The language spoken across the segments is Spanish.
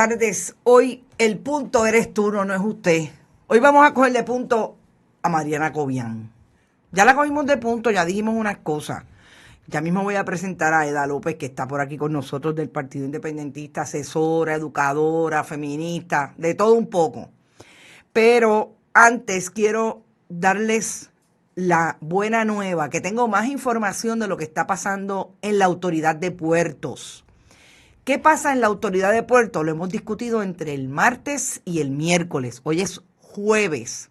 tardes. Hoy el punto eres tú, no es usted. Hoy vamos a cogerle punto a Mariana Cobian. Ya la cogimos de punto, ya dijimos unas cosas. Ya mismo voy a presentar a Eda López, que está por aquí con nosotros del Partido Independentista, asesora, educadora, feminista, de todo un poco. Pero antes quiero darles la buena nueva, que tengo más información de lo que está pasando en la Autoridad de Puertos. ¿Qué pasa en la Autoridad de Puertos? Lo hemos discutido entre el martes y el miércoles. Hoy es jueves.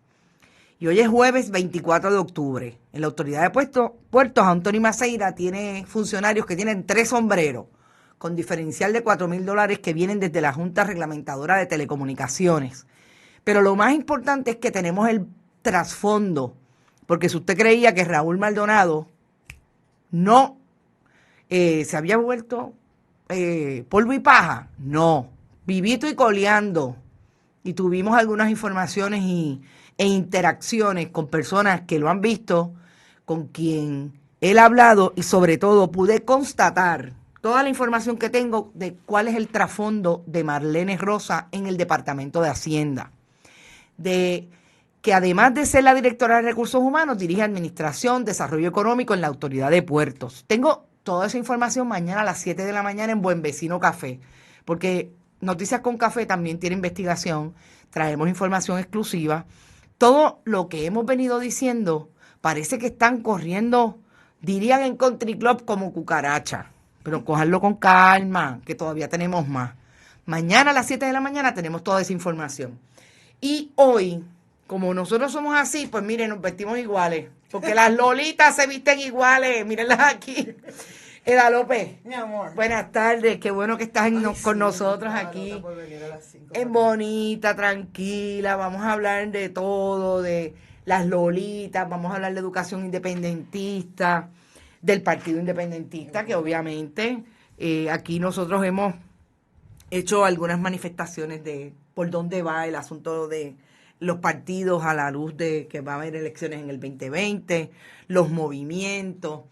Y hoy es jueves 24 de octubre. En la Autoridad de Puertos, Anthony Maceira tiene funcionarios que tienen 3 sombreros, con diferencial de $4,000 que vienen desde la Junta Reglamentadora de Telecomunicaciones. Pero lo más importante es que tenemos el trasfondo, porque si usted creía que Raúl Maldonado no se había vuelto polvo y paja, no, vivito y coleando. Y tuvimos algunas informaciones e interacciones con personas que lo han visto, con quien él ha hablado, y sobre todo pude constatar toda la información que tengo de cuál es el trasfondo de Marlene Rosa en el Departamento de Hacienda. De que además de ser la directora de Recursos Humanos, dirige Administración, Desarrollo Económico en la Autoridad de Puertos. Tengo toda esa información mañana a las 7 de la mañana en Buen Vecino Café, porque Noticias con Café también tiene investigación, traemos información exclusiva. Todo lo que hemos venido diciendo parece que están corriendo, dirían en Country Club, como cucaracha, pero cojanlo con calma, que todavía tenemos más. Mañana a las 7 de la mañana tenemos toda esa información. Y hoy, como nosotros somos así, pues miren, nos vestimos iguales. Porque las lolitas se visten iguales. Mírenlas aquí. Eda López. Mi amor. Buenas tardes. Qué bueno que estás con nosotros aquí. En bonita, tranquila. Vamos a hablar de todo, de las lolitas. Vamos a hablar de educación independentista, del Partido Independentista, que obviamente aquí nosotros hemos hecho algunas manifestaciones de por dónde va el asunto de los partidos a la luz de que va a haber elecciones en el 2020, los movimientos.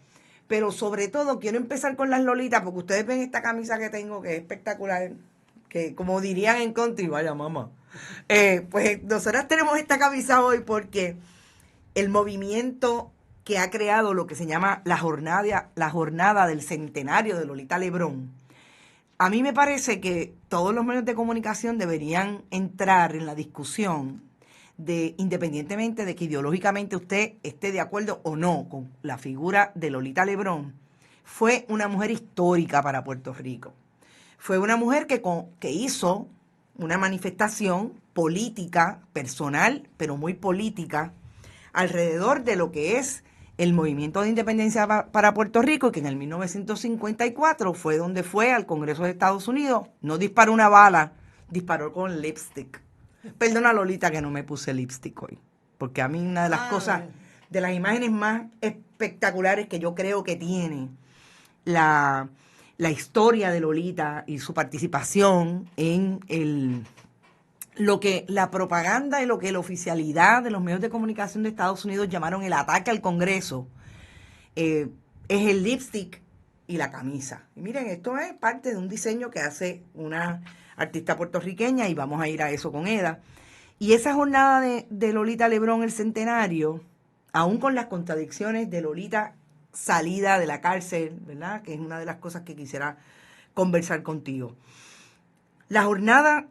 Pero sobre todo quiero empezar con las lolitas, porque ustedes ven esta camisa que tengo, que es espectacular, que como dirían en country, vaya mamá. Pues nosotras tenemos esta camisa hoy porque el movimiento que ha creado lo que se llama la jornada del centenario de Lolita Lebrón. A mí me parece que todos los medios de comunicación deberían entrar en la discusión de, independientemente de que ideológicamente usted esté de acuerdo o no con la figura de Lolita Lebrón, fue una mujer histórica para Puerto Rico. Fue una mujer que hizo una manifestación política, personal, pero muy política, alrededor de lo que es el movimiento de independencia para Puerto Rico, que en el 1954 fue donde fue al Congreso de Estados Unidos. No disparó una bala, disparó con lipstick. Perdona, Lolita, que no me puse lipstick hoy, porque a mí una de las cosas, de las imágenes más espectaculares que yo creo que tiene la historia de Lolita y su participación en lo que la propaganda y lo que la oficialidad de los medios de comunicación de Estados Unidos llamaron el ataque al Congreso, es el lipstick y la camisa. Y miren, esto es parte de un diseño que hace una artista puertorriqueña, y vamos a ir a eso con Eda. Y esa jornada de Lolita Lebrón, el centenario, aún con las contradicciones de Lolita salida de la cárcel, ¿verdad?, que es una de las cosas que quisiera conversar contigo. La jornada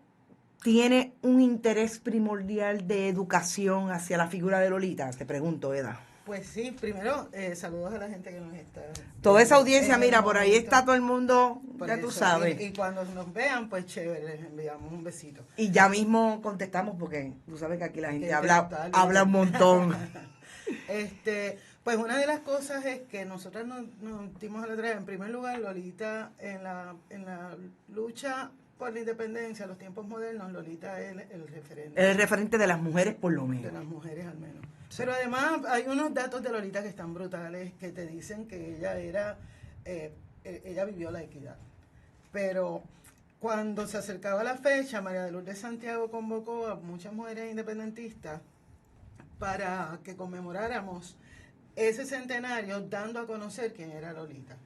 tiene un interés primordial de educación hacia la figura de Lolita, te pregunto, Eda. Pues sí, primero, saludos a la gente que nos está... Toda esa audiencia, mira, por ahí está todo el mundo, ya tú sabes. Y cuando nos vean, pues chévere, les enviamos un besito. Y ya mismo contestamos, porque tú sabes que aquí la gente habla un montón. Pues una de las cosas es que nosotros nos dimos a la tarea, en primer lugar, Lolita, en la lucha por la independencia, los tiempos modernos, Lolita es el referente. El referente de las mujeres, por lo menos. De las mujeres, al menos. Sí. Pero además hay unos datos de Lolita que están brutales, que te dicen que ella vivió la equidad. Pero cuando se acercaba la fecha, María de Lourdes Santiago convocó a muchas mujeres independentistas para que conmemoráramos ese centenario, dando a conocer quién era Lolita.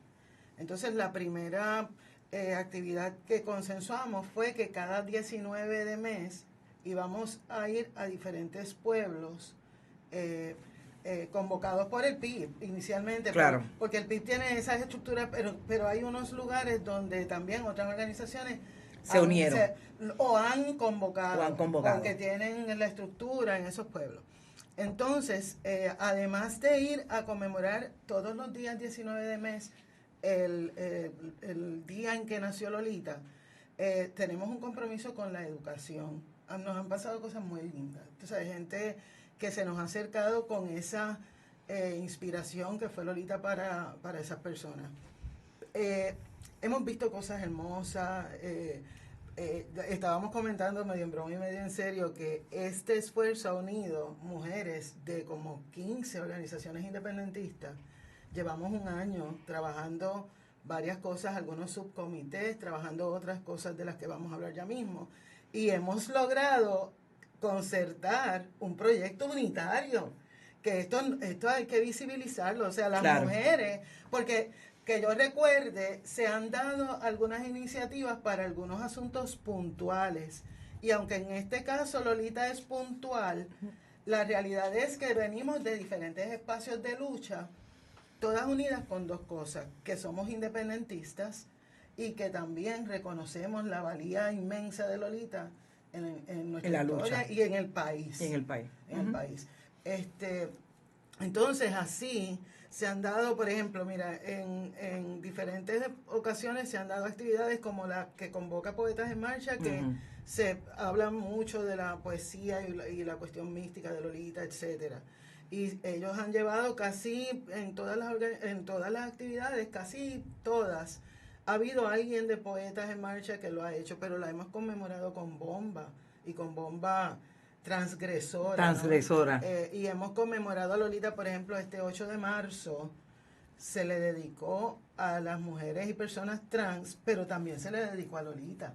Entonces la primera actividad que consensuamos fue que cada 19 de mes íbamos a ir a diferentes pueblos convocados por el PIB inicialmente, claro, porque el PIB tiene esas estructuras, pero hay unos lugares donde también otras organizaciones se unieron o han convocado, convocado, porque tienen la estructura en esos pueblos. Entonces, además de ir a conmemorar todos los días 19 de mes el día en que nació Lolita, tenemos un compromiso con la educación. Nos han pasado cosas muy lindas. Entonces, hay gente que se nos ha acercado con esa inspiración que fue Lolita para esas personas. Hemos visto cosas hermosas. Estábamos comentando medio en broma y medio en serio que este esfuerzo ha unido mujeres de como 15 organizaciones independentistas. Llevamos un año trabajando varias cosas, algunos subcomités, trabajando otras cosas de las que vamos a hablar ya mismo. Y hemos logrado concertar un proyecto unitario, que esto hay que visibilizarlo, o sea, las mujeres, porque que yo recuerde, se han dado algunas iniciativas para algunos asuntos puntuales, y aunque en este caso Lolita es puntual, la realidad es que venimos de diferentes espacios de lucha, todas unidas con dos cosas, que somos independentistas y que también reconocemos la valía inmensa de Lolita en nuestra historia lucha. Y en el país. En el país. En el país. Entonces, así se han dado, por ejemplo, mira, en diferentes ocasiones se han dado actividades como la que convoca Poetas en Marcha, que se habla mucho de la poesía y la cuestión mística de Lolita, etcétera. Y ellos han llevado casi en todas las actividades, casi todas, ha habido alguien de Poetas en Marcha que lo ha hecho, pero la hemos conmemorado con bomba y con bomba transgresora. ¿No? Y hemos conmemorado a Lolita, por ejemplo, este 8 de marzo se le dedicó a las mujeres y personas trans, pero también se le dedicó a Lolita.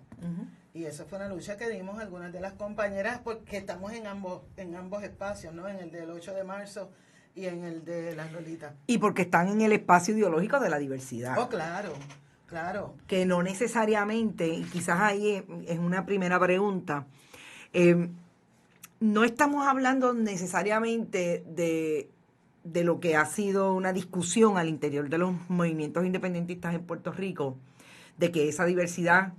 Y esa fue una lucha que dimos algunas de las compañeras, porque estamos en ambos espacios, ¿no? En el del 8 de marzo y en el de las Lolitas. Y porque están en el espacio ideológico de la diversidad. Oh, claro, claro. Que no necesariamente, y quizás ahí es una primera pregunta, no estamos hablando necesariamente de lo que ha sido una discusión al interior de los movimientos independentistas en Puerto Rico, de que esa diversidad,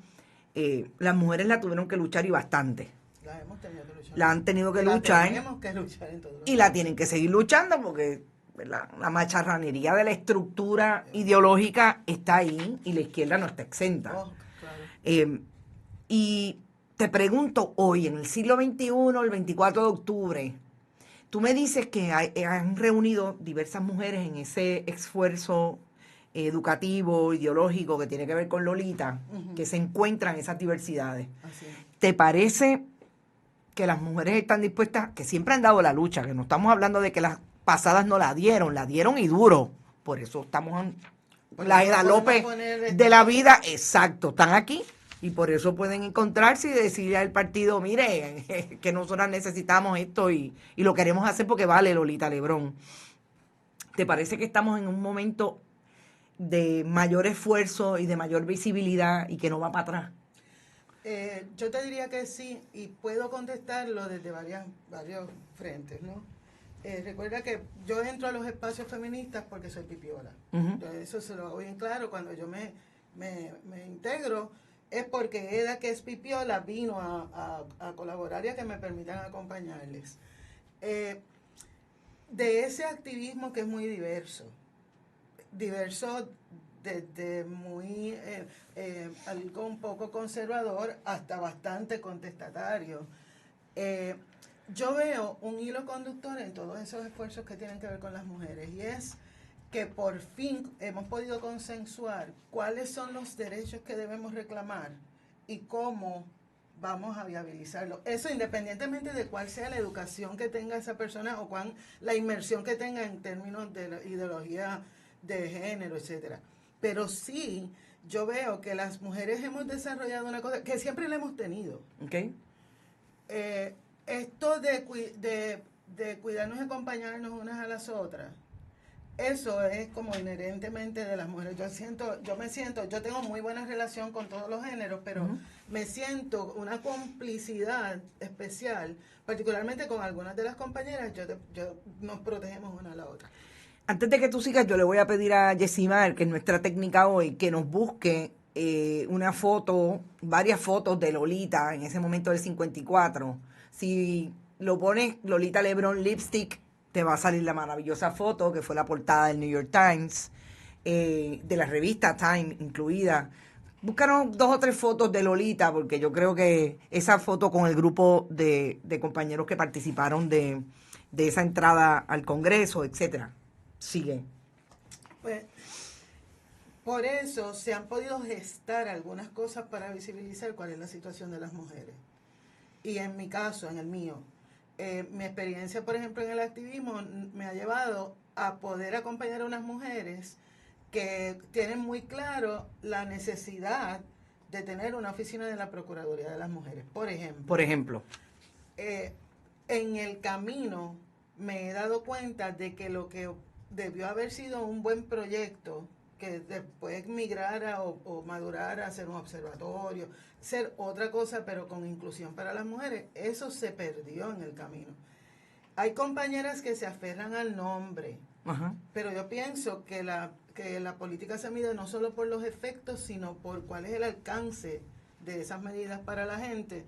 las mujeres la tuvieron que luchar y bastante. La hemos tenido que luchar. La han tenido que luchar. Tenemos que luchar en todo. Y la tienen que seguir luchando porque la macharranería de la estructura ideológica está ahí y la izquierda no está exenta. Oh, claro. Y te pregunto, hoy, en el siglo XXI, el 24 de octubre, tú me dices que han reunido diversas mujeres en ese esfuerzo educativo, ideológico, que tiene que ver con Lolita, que se encuentran esas diversidades. Así es. ¿Te parece que las mujeres están dispuestas, que siempre han dado la lucha, que no estamos hablando de que las pasadas no la dieron y duro? Por eso estamos en la Eda López de la vida, exacto, están aquí. Y por eso pueden encontrarse y decirle al partido, mire, que nosotras necesitamos esto y lo queremos hacer porque vale, Lolita Lebrón. ¿Te parece que estamos en un momento de mayor esfuerzo y de mayor visibilidad y que no va para atrás? Yo te diría que sí, y puedo contestarlo desde varios frentes, ¿no? Recuerda que yo entro a los espacios feministas porque soy pipiola. Entonces, eso se lo hago bien claro. Cuando yo me integro, es porque Eda, que es pipiola, vino a colaborar y a que me permitan acompañarles. De ese activismo que es muy diverso desde muy algo un poco conservador hasta bastante contestatario. Yo veo un hilo conductor en todos esos esfuerzos que tienen que ver con las mujeres, y es que por fin hemos podido consensuar cuáles son los derechos que debemos reclamar y cómo vamos a viabilizarlo. Eso independientemente de cuál sea la educación que tenga esa persona o la inmersión que tenga en términos de la ideología de género, etcétera. Pero sí, yo veo que las mujeres hemos desarrollado una cosa que siempre la hemos tenido. Okay. Esto de cuidarnos y acompañarnos unas a las otras eso es como inherentemente de las mujeres. Yo tengo muy buena relación con todos los géneros, pero me siento una complicidad especial, particularmente con algunas de las compañeras. Nos protegemos una a la otra. Antes de que tú sigas, yo le voy a pedir a Yesimar, que es nuestra técnica hoy, que nos busque una foto, varias fotos de Lolita en ese momento del 54. Si lo pones Lolita Lebron Lipstick, te va a salir la maravillosa foto que fue la portada del New York Times, de la revista Time incluida. Búscanos 2 o 3 fotos de Lolita, porque yo creo que esa foto con el grupo de compañeros que participaron de esa entrada al Congreso, etcétera. Sigue. Pues, por eso se han podido gestar algunas cosas para visibilizar cuál es la situación de las mujeres. Y en mi caso, en el mío, mi experiencia, por ejemplo, en el activismo me ha llevado a poder acompañar a unas mujeres que tienen muy claro la necesidad de tener una oficina de la Procuraduría de las Mujeres. Por ejemplo. En el camino me he dado cuenta de que lo que debió haber sido un buen proyecto, que después migrara o madurara a ser un observatorio, ser otra cosa, pero con inclusión para las mujeres, eso se perdió en el camino. Hay compañeras que se aferran al nombre, pero yo pienso que la política se mide no solo por los efectos, sino por cuál es el alcance de esas medidas para la gente.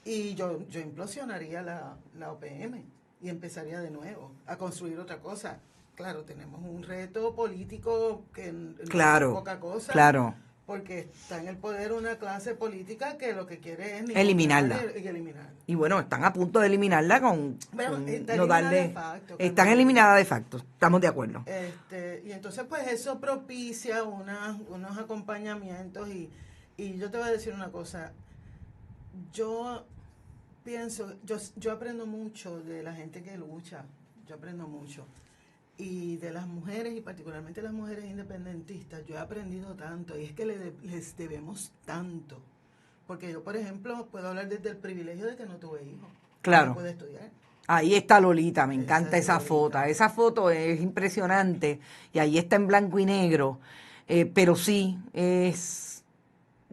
Y yo implosionaría la OPM y empezaría de nuevo a construir otra cosa. Claro, tenemos un reto político que no es poca cosa. Claro. Porque está en el poder una clase política que lo que quiere es eliminarla. Y bueno, están a punto de eliminarla con no darle. Están eliminadas de facto, estamos de acuerdo. Y entonces pues eso propicia unos acompañamientos y yo te voy a decir una cosa. Yo pienso, yo aprendo mucho de la gente que lucha, yo aprendo mucho. Y de las mujeres, y particularmente las mujeres independentistas, yo he aprendido tanto, y es que les debemos tanto. Porque yo, por ejemplo, puedo hablar desde el privilegio de que no tuve hijos. Claro. No pude estudiar. Ahí está Lolita, me encanta esa foto. Esa foto es impresionante, y ahí está en blanco y negro. Pero sí,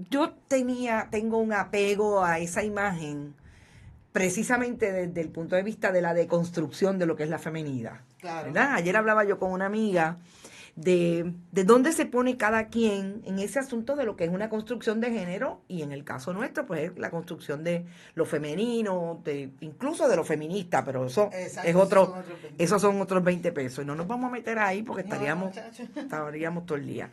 yo tengo un apego a esa imagen, precisamente desde el punto de vista de la deconstrucción de lo que es la feminidad. Claro. ¿Verdad? Ayer hablaba yo con una amiga de dónde se pone cada quien en ese asunto de lo que es una construcción de género, y en el caso nuestro, pues es la construcción de lo femenino, incluso de lo feminista, pero eso es esos son otros 20 pesos. Y no nos vamos a meter ahí porque estaríamos todo el día.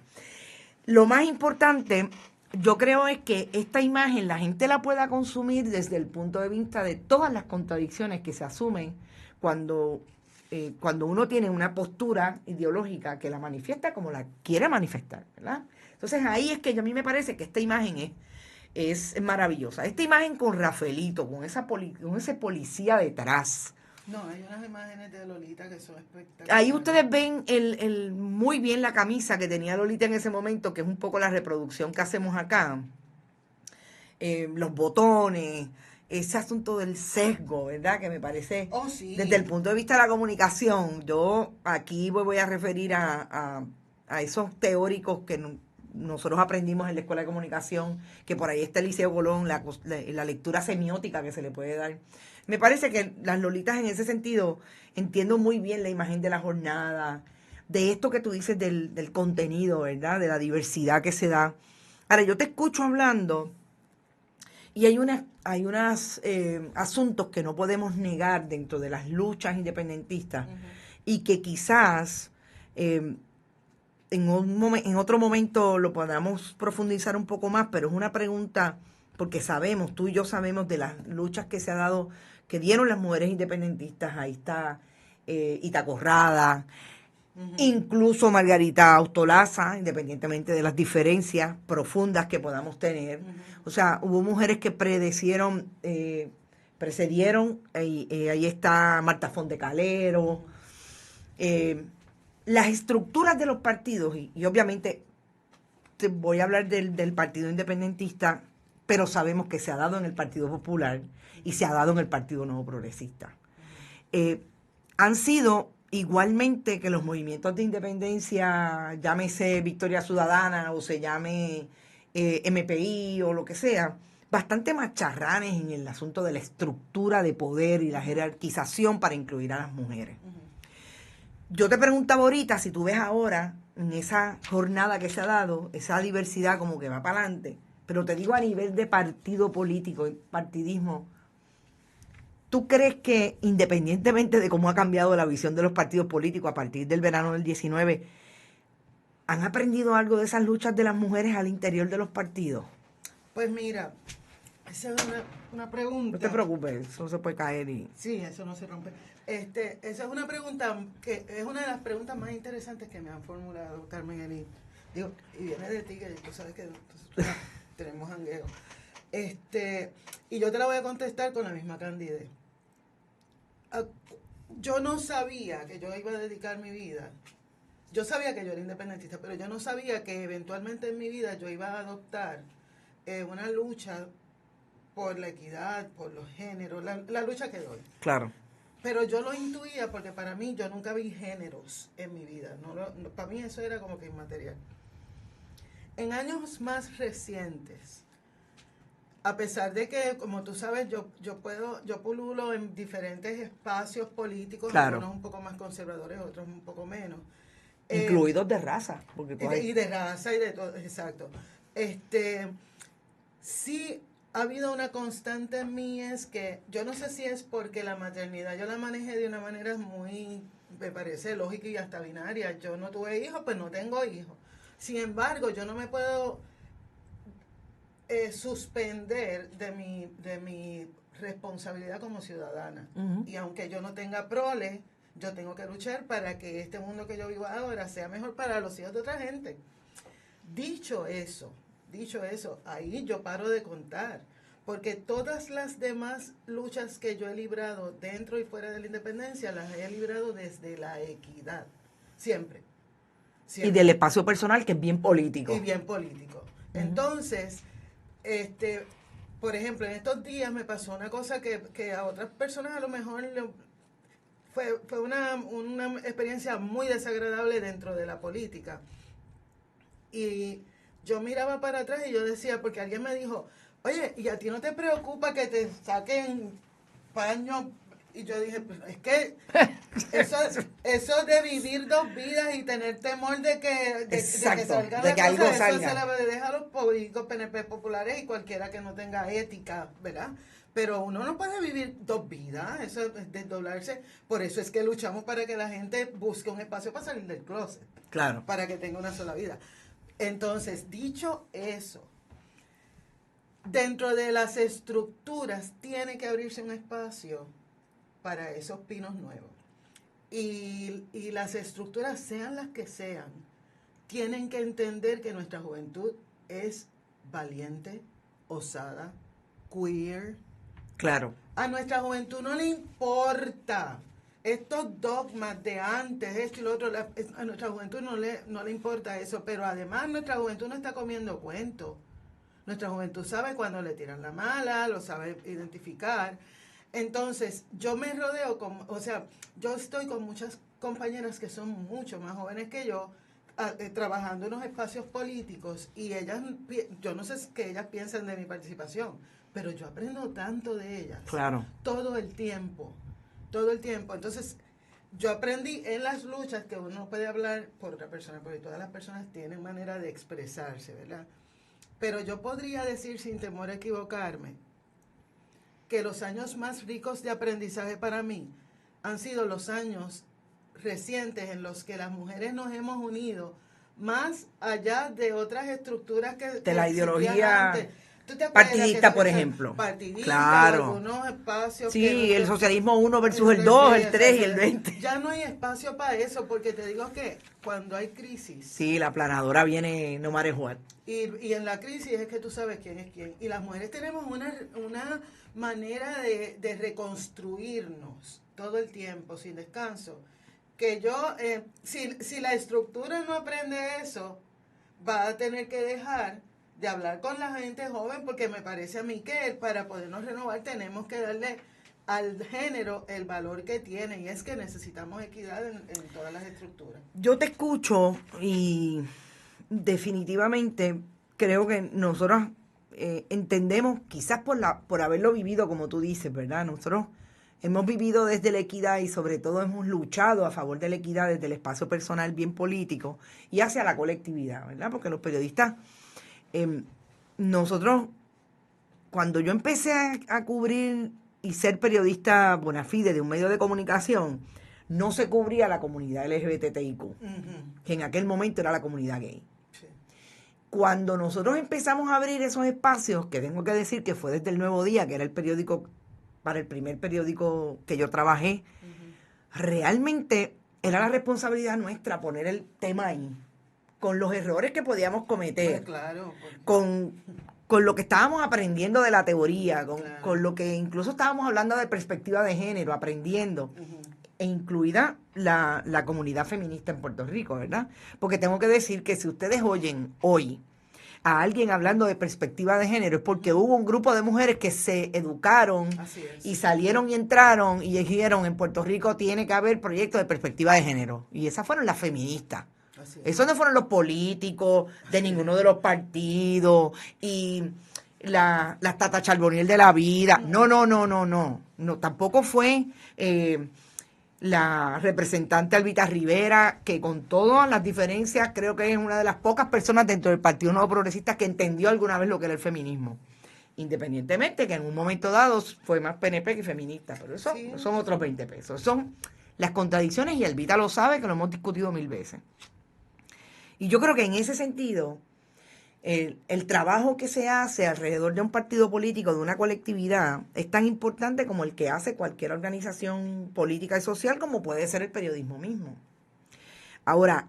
Lo más importante, yo creo, es que esta imagen la gente la pueda consumir desde el punto de vista de todas las contradicciones que se asumen cuando uno tiene una postura ideológica que la manifiesta como la quiere manifestar, ¿verdad? Entonces ahí es que a mí me parece que esta imagen es maravillosa. Esta imagen con Rafaelito, con ese policía detrás. No, hay unas imágenes de Lolita que son espectaculares. Ahí ustedes ven muy bien la camisa que tenía Lolita en ese momento, que es un poco la reproducción que hacemos acá. Los botones, ese asunto del sesgo, ¿verdad? Que me parece, sí. Desde el punto de vista de la comunicación, yo aquí voy a referir a esos teóricos que nosotros aprendimos en la Escuela de Comunicación, que por ahí está el Liceo Colón, la lectura semiótica que se le puede dar. Me parece que las Lolitas en ese sentido entiendo muy bien la imagen de la jornada, de esto que tú dices del contenido, ¿verdad? De la diversidad que se da. Ahora, yo te escucho hablando y hay unos asuntos que no podemos negar dentro de las luchas independentistas, y que quizás en otro momento lo podamos profundizar un poco más, pero es una pregunta porque tú y yo sabemos de las luchas que se ha dado, que dieron las mujeres independentistas. Ahí está Ita Corrada, incluso Margarita Austolaza, independientemente de las diferencias profundas que podamos tener. O sea, hubo mujeres que precedieron, ahí está Marta Fontecalero, las estructuras de los partidos, y obviamente te voy a hablar del Partido Independentista, pero sabemos que se ha dado en el Partido Popular y se ha dado en el Partido Nuevo Progresista. Han sido igualmente que los movimientos de independencia, llámese Victoria Ciudadana o se llame MPI o lo que sea, bastante macharranes en el asunto de la estructura de poder y la jerarquización para incluir a las mujeres. Yo te preguntaba ahorita si tú ves ahora, en esa jornada que se ha dado, esa diversidad como que va para adelante, pero te digo a nivel de partido político, partidismo, ¿tú crees que independientemente de cómo ha cambiado la visión de los partidos políticos a partir del verano del 19, han aprendido algo de esas luchas de las mujeres al interior de los partidos? Pues mira, esa es una pregunta. No te preocupes, eso se puede caer y... Sí, eso no se rompe. Esa es una pregunta que es una de las preguntas más interesantes que me han formulado, Carmen Elí. Digo, y viene de ti, que tú sabes que tenemos jangueo. Y yo te la voy a contestar con la misma candidez. Yo no sabía que yo iba a dedicar mi vida. Yo sabía que yo era independentista, pero yo no sabía que eventualmente en mi vida yo iba a adoptar una lucha por la equidad, por los géneros, la lucha que doy. Claro. Pero yo lo intuía porque para mí yo nunca vi géneros en mi vida. Para mí eso era como que inmaterial. En años más recientes, a pesar de que, como tú sabes, yo pululo en diferentes espacios políticos, claro, algunos un poco más conservadores, otros un poco menos. Incluidos de raza. Porque y de raza y de todo, exacto. Sí ha habido una constante en mí, es que yo no sé si es porque la maternidad yo la manejé de una manera muy, me parece lógica y hasta binaria. Yo no tuve hijos, pues no tengo hijos. Sin embargo, yo no me puedo suspender de mi responsabilidad como ciudadana. Uh-huh. Y aunque yo no tenga prole, yo tengo que luchar para que este mundo que yo vivo ahora sea mejor para los hijos de otra gente. Dicho eso, ahí yo paro de contar, porque todas las demás luchas que yo he librado dentro y fuera de la independencia, las he librado desde la equidad, siempre. Y del espacio personal, que es bien político. Y bien político. Uh-huh. Entonces, por ejemplo, en estos días me pasó una cosa que a otras personas a lo mejor fue una experiencia muy desagradable dentro de la política. Y yo miraba para atrás y yo decía, porque alguien me dijo, oye, ¿y a ti no te preocupa que te saquen paños? Y yo dije, pues es que eso de vivir dos vidas y tener temor de que salga de que algo salga, eso se la deja a los políticos PNP populares y cualquiera que no tenga ética, ¿verdad? Pero uno no puede vivir dos vidas, eso es desdoblarse. Por eso es que luchamos para que la gente busque un espacio para salir del closet. Claro. Para que tenga una sola vida. Entonces, dicho eso, dentro de las estructuras tiene que abrirse un espacio para esos pinos nuevos. Y las estructuras, sean las que sean, tienen que entender que nuestra juventud es valiente, osada, queer. Claro. A nuestra juventud no le importa estos dogmas de antes, esto y lo otro. A nuestra juventud no le importa eso, pero además nuestra juventud no está comiendo cuentos. Nuestra juventud sabe cuando le tiran la mala, lo sabe identificar. Entonces, yo me rodeo yo estoy con muchas compañeras que son mucho más jóvenes que yo, trabajando en unos espacios políticos, y ellas, yo no sé qué ellas piensan de mi participación, pero yo aprendo tanto de ellas. Claro. Todo el tiempo. Entonces, yo aprendí en las luchas que uno puede hablar por otra persona, porque todas las personas tienen manera de expresarse, ¿verdad? Pero yo podría decir, sin temor a equivocarme, que los años más ricos de aprendizaje para mí han sido los años recientes en los que las mujeres nos hemos unido más allá de otras estructuras que la ideología antes. partidista, por ejemplo. Partidista, claro. Algunos espacios. Sí, el socialismo 1 versus el 2, el 3 y el 20. Ya no hay espacio para eso, porque te digo que cuando hay crisis. Sí, la planadora viene no matter what. Y en la crisis es que tú sabes quién es quién. Y las mujeres tenemos una manera de reconstruirnos todo el tiempo, sin descanso. Que yo, si la estructura no aprende eso, va a tener que dejar de hablar con la gente joven, porque me parece a mí que para podernos renovar tenemos que darle al género el valor que tiene, y es que necesitamos equidad en todas las estructuras. Yo te escucho y definitivamente creo que nosotros entendemos, quizás por haberlo vivido como tú dices, ¿verdad? Nosotros hemos vivido desde la equidad y sobre todo hemos luchado a favor de la equidad desde el espacio personal bien político y hacia la colectividad, ¿verdad? Porque los periodistas, nosotros, cuando yo empecé a cubrir y ser periodista bona fide de un medio de comunicación, no se cubría la comunidad LGBTIQ, que en aquel momento era la comunidad gay. Sí. Cuando nosotros empezamos a abrir esos espacios, que tengo que decir que fue desde El Nuevo Día, que era el periódico, para el primer periódico que yo trabajé, realmente era la responsabilidad nuestra poner el tema ahí, con los errores que podíamos cometer, pues claro, con lo que estábamos aprendiendo de la teoría, con lo que incluso estábamos hablando de perspectiva de género, aprendiendo, e incluida la comunidad feminista en Puerto Rico, ¿verdad? Porque tengo que decir que si ustedes oyen hoy a alguien hablando de perspectiva de género, es porque hubo un grupo de mujeres que se educaron y salieron y entraron y dijeron, en Puerto Rico tiene que haber proyectos de perspectiva de género. Y esas fueron las feministas. Esos no fueron los políticos de ninguno de los partidos y las Tata Charboniel de la vida. No, tampoco fue la representante Albita Rivera, que con todas las diferencias creo que es una de las pocas personas dentro del Partido Nuevo Progresista que entendió alguna vez lo que era el feminismo. Independientemente que en un momento dado fue más PNP que feminista, pero eso son otros 20 pesos. Son las contradicciones y Albita lo sabe, que lo hemos discutido 1000 veces. Y yo creo que en ese sentido, el trabajo que se hace alrededor de un partido político, de una colectividad, es tan importante como el que hace cualquier organización política y social, como puede ser el periodismo mismo. Ahora,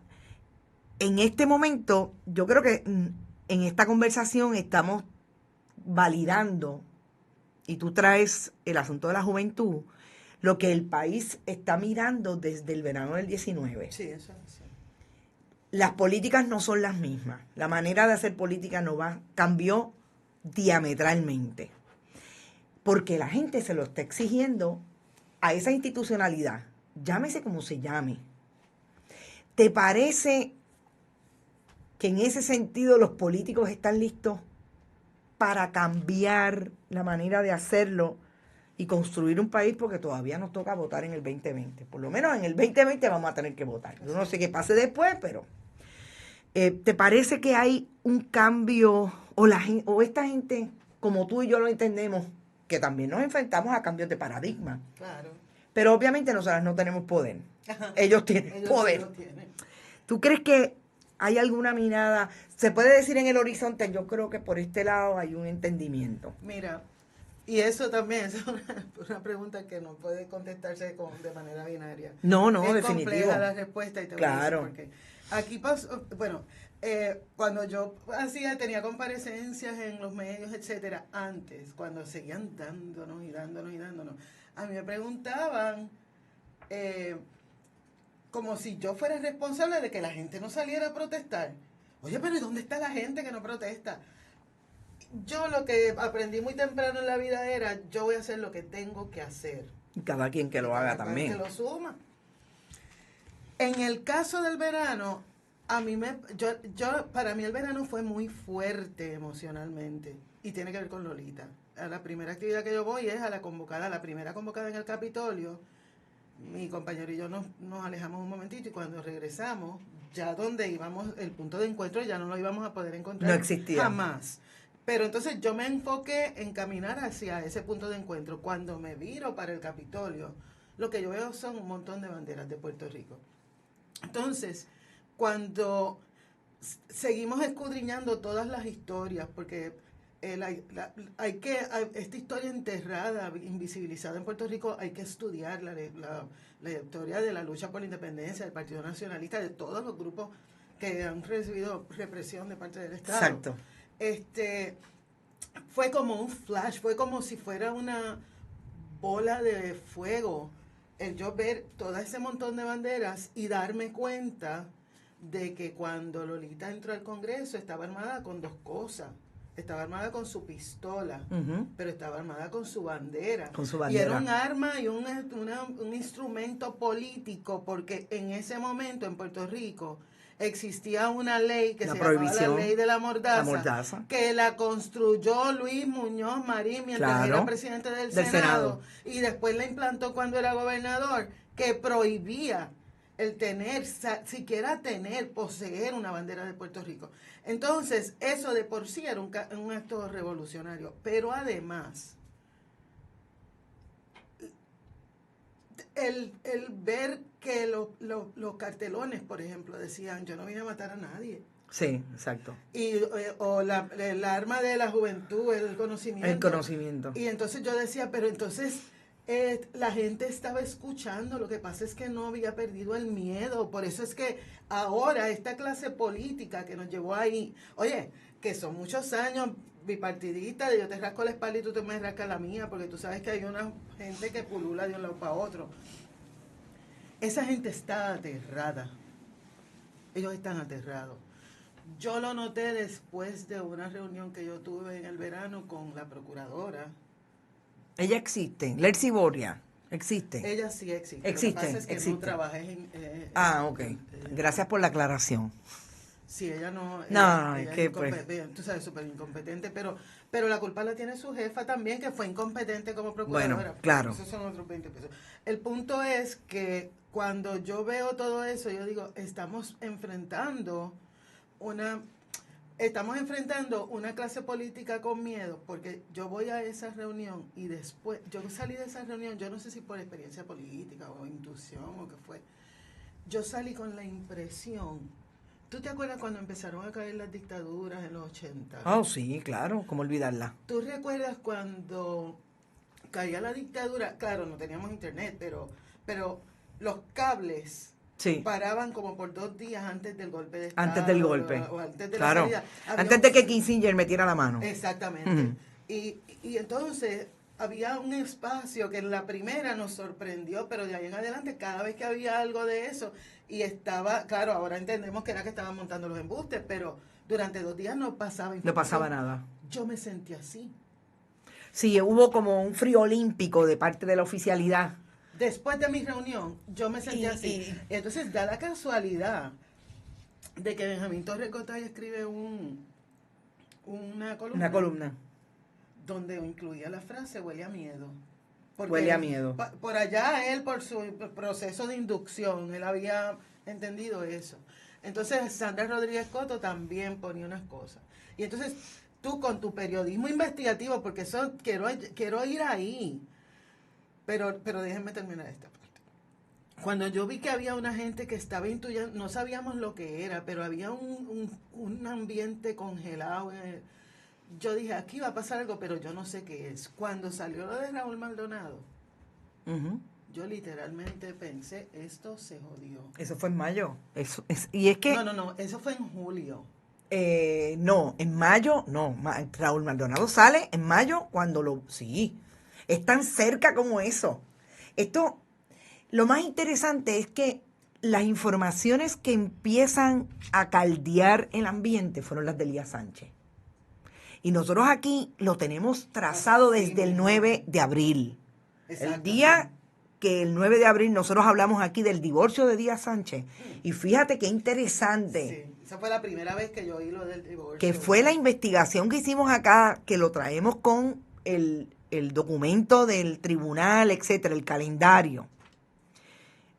en este momento, yo creo que en esta conversación estamos validando, y tú traes el asunto de la juventud, lo que el país está mirando desde el verano del 19. Sí, eso sí. Las políticas no son las mismas. La manera de hacer política cambió diametralmente. Porque la gente se lo está exigiendo a esa institucionalidad. Llámese como se llame. ¿Te parece que en ese sentido los políticos están listos para cambiar la manera de hacerlo y construir un país? Porque todavía nos toca votar en el 2020. Por lo menos en el 2020 vamos a tener que votar. Yo no sé qué pase después, pero... ¿te parece que hay un cambio o esta gente, como tú y yo lo entendemos, que también nos enfrentamos a cambios de paradigma? Claro. Pero obviamente nosotras no tenemos poder. Ajá. Ellos tienen poder. Sí lo tienen. ¿Tú crees que hay alguna mirada? ¿Se puede decir en el horizonte? Yo creo que por este lado hay un entendimiento. Mira, y eso también es una pregunta que no puede contestarse de manera binaria. No, es definitivo. Compleja la respuesta y te voy a decir por qué. Aquí pasó, bueno, cuando yo tenía comparecencias en los medios, etcétera, antes, cuando seguían dándonos, a mí me preguntaban como si yo fuera responsable de que la gente no saliera a protestar. Oye, pero ¿y dónde está la gente que no protesta? Yo lo que aprendí muy temprano en la vida era, yo voy a hacer lo que tengo que hacer. Y cada quien que lo haga también. Que lo suma. En el caso del verano, para mí el verano fue muy fuerte emocionalmente y tiene que ver con Lolita. A la primera actividad que yo voy es a la primera convocada en el Capitolio. Mi compañero y yo nos alejamos un momentito y cuando regresamos, ya donde íbamos, el punto de encuentro ya no lo íbamos a poder encontrar. No existía. Jamás. Pero entonces yo me enfoqué en caminar hacia ese punto de encuentro. Cuando me viro para el Capitolio, lo que yo veo son un montón de banderas de Puerto Rico. Entonces, cuando seguimos escudriñando todas las historias, porque esta historia enterrada, invisibilizada en Puerto Rico, hay que estudiar la historia de la lucha por la independencia del Partido Nacionalista, de todos los grupos que han recibido represión de parte del Estado. Exacto. Fue como un flash, fue como si fuera una bola de fuego, el yo ver todo ese montón de banderas y darme cuenta de que cuando Lolita entró al Congreso estaba armada con dos cosas. estaba armada con su pistola, Ujú. pero estaba armada con su bandera. Con su Y bandera. era un arma y un instrumento político, porque en ese momento en Puerto Rico existía una ley que Una se llamaba la prohibición. ley de la mordaza, La mordaza. que la construyó Luis Muñoz Marín mientras Claro. era presidente del Del Senado. y después la implantó cuando era gobernador, que prohibía el siquiera poseer una bandera de Puerto Rico. Entonces, eso de por sí era un acto revolucionario, pero además, el ver que los cartelones, por ejemplo, decían, yo no vine a matar a nadie. Sí, exacto. O el arma de la juventud, el conocimiento. El conocimiento. Y entonces yo decía, pero entonces la gente estaba escuchando, lo que pasa es que no había perdido el miedo, por eso es que ahora esta clase política que nos llevó ahí, oye, que son muchos años bipartidistas, de yo te rasco la espalda y tú te me rascas la mía, porque tú sabes que hay una gente que pulula de un lado para otro. Esa gente está aterrada, ellos están aterrados. Yo lo noté después de una reunión que yo tuve en el verano con la procuradora. Ella existe, Lercy Boria, existe. Ella sí existe. Existe, Lo que pasa es que existe. no trabaja en... Ok. Gracias por la aclaración. Sí, ella no... No, ella es que pues... Tú sabes, súper incompetente, pero la culpa la tiene su jefa también, que fue incompetente como procuradora. Bueno, claro. Esos son otros 20 pesos. El punto es que cuando yo veo todo eso, yo digo, estamos enfrentando una clase política con miedo, porque yo voy a esa reunión y después, yo salí de esa reunión, yo no sé si por experiencia política o intuición o qué fue, yo salí con la impresión, ¿tú te acuerdas cuando empezaron a caer las dictaduras en los 80? Oh, sí, claro, ¿cómo olvidarla? ¿Tú recuerdas cuando caía la dictadura? Claro, no teníamos internet, pero los cables... Sí. Paraban como por 2 días antes del golpe de Estado. Antes del golpe. O antes de claro. la salida. Antes de que Kissinger metiera la mano. Exactamente. Uh-huh. Y entonces había un espacio que en la primera nos sorprendió, pero de ahí en adelante, cada vez que había algo de eso, y estaba, claro, ahora entendemos que era que estaban montando los embustes, pero durante 2 días no pasaba información. No pasaba nada. Yo me sentí así. Sí, hubo como un frío olímpico de parte de la oficialidad. Después de mi reunión, yo me sentí así. Entonces, da la casualidad de que Benjamín Torres Gotay escribe una columna. Una columna. Donde incluía la frase huele a miedo. Huele a miedo. Por allá él, por su proceso de inducción, él había entendido eso. Entonces, Sandra Rodríguez Coto también ponía unas cosas. Y entonces, tú con tu periodismo investigativo, porque eso quiero ir ahí. Pero déjenme terminar esta parte. Cuando yo vi que había una gente que estaba intuyendo, no sabíamos lo que era, pero había un ambiente congelado. Yo dije, aquí va a pasar algo, pero yo no sé qué es. Cuando salió lo de Raúl Maldonado, Uh-huh. yo literalmente pensé, esto se jodió. Eso fue en mayo. Y es que... No, eso fue en julio. No, en mayo, no. Raúl Maldonado sale en mayo cuando sí. Es tan cerca como eso. Esto, lo más interesante es que las informaciones que empiezan a caldear el ambiente fueron las de Elías Sánchez. Y nosotros aquí lo tenemos trazado desde el 9 de abril. El día que el 9 de abril nosotros hablamos aquí del divorcio de Elías Sánchez. Y fíjate qué interesante. Sí, esa fue la primera vez que yo oí lo del divorcio. Que fue la investigación que hicimos acá, que lo traemos con el documento del tribunal, etcétera, el calendario.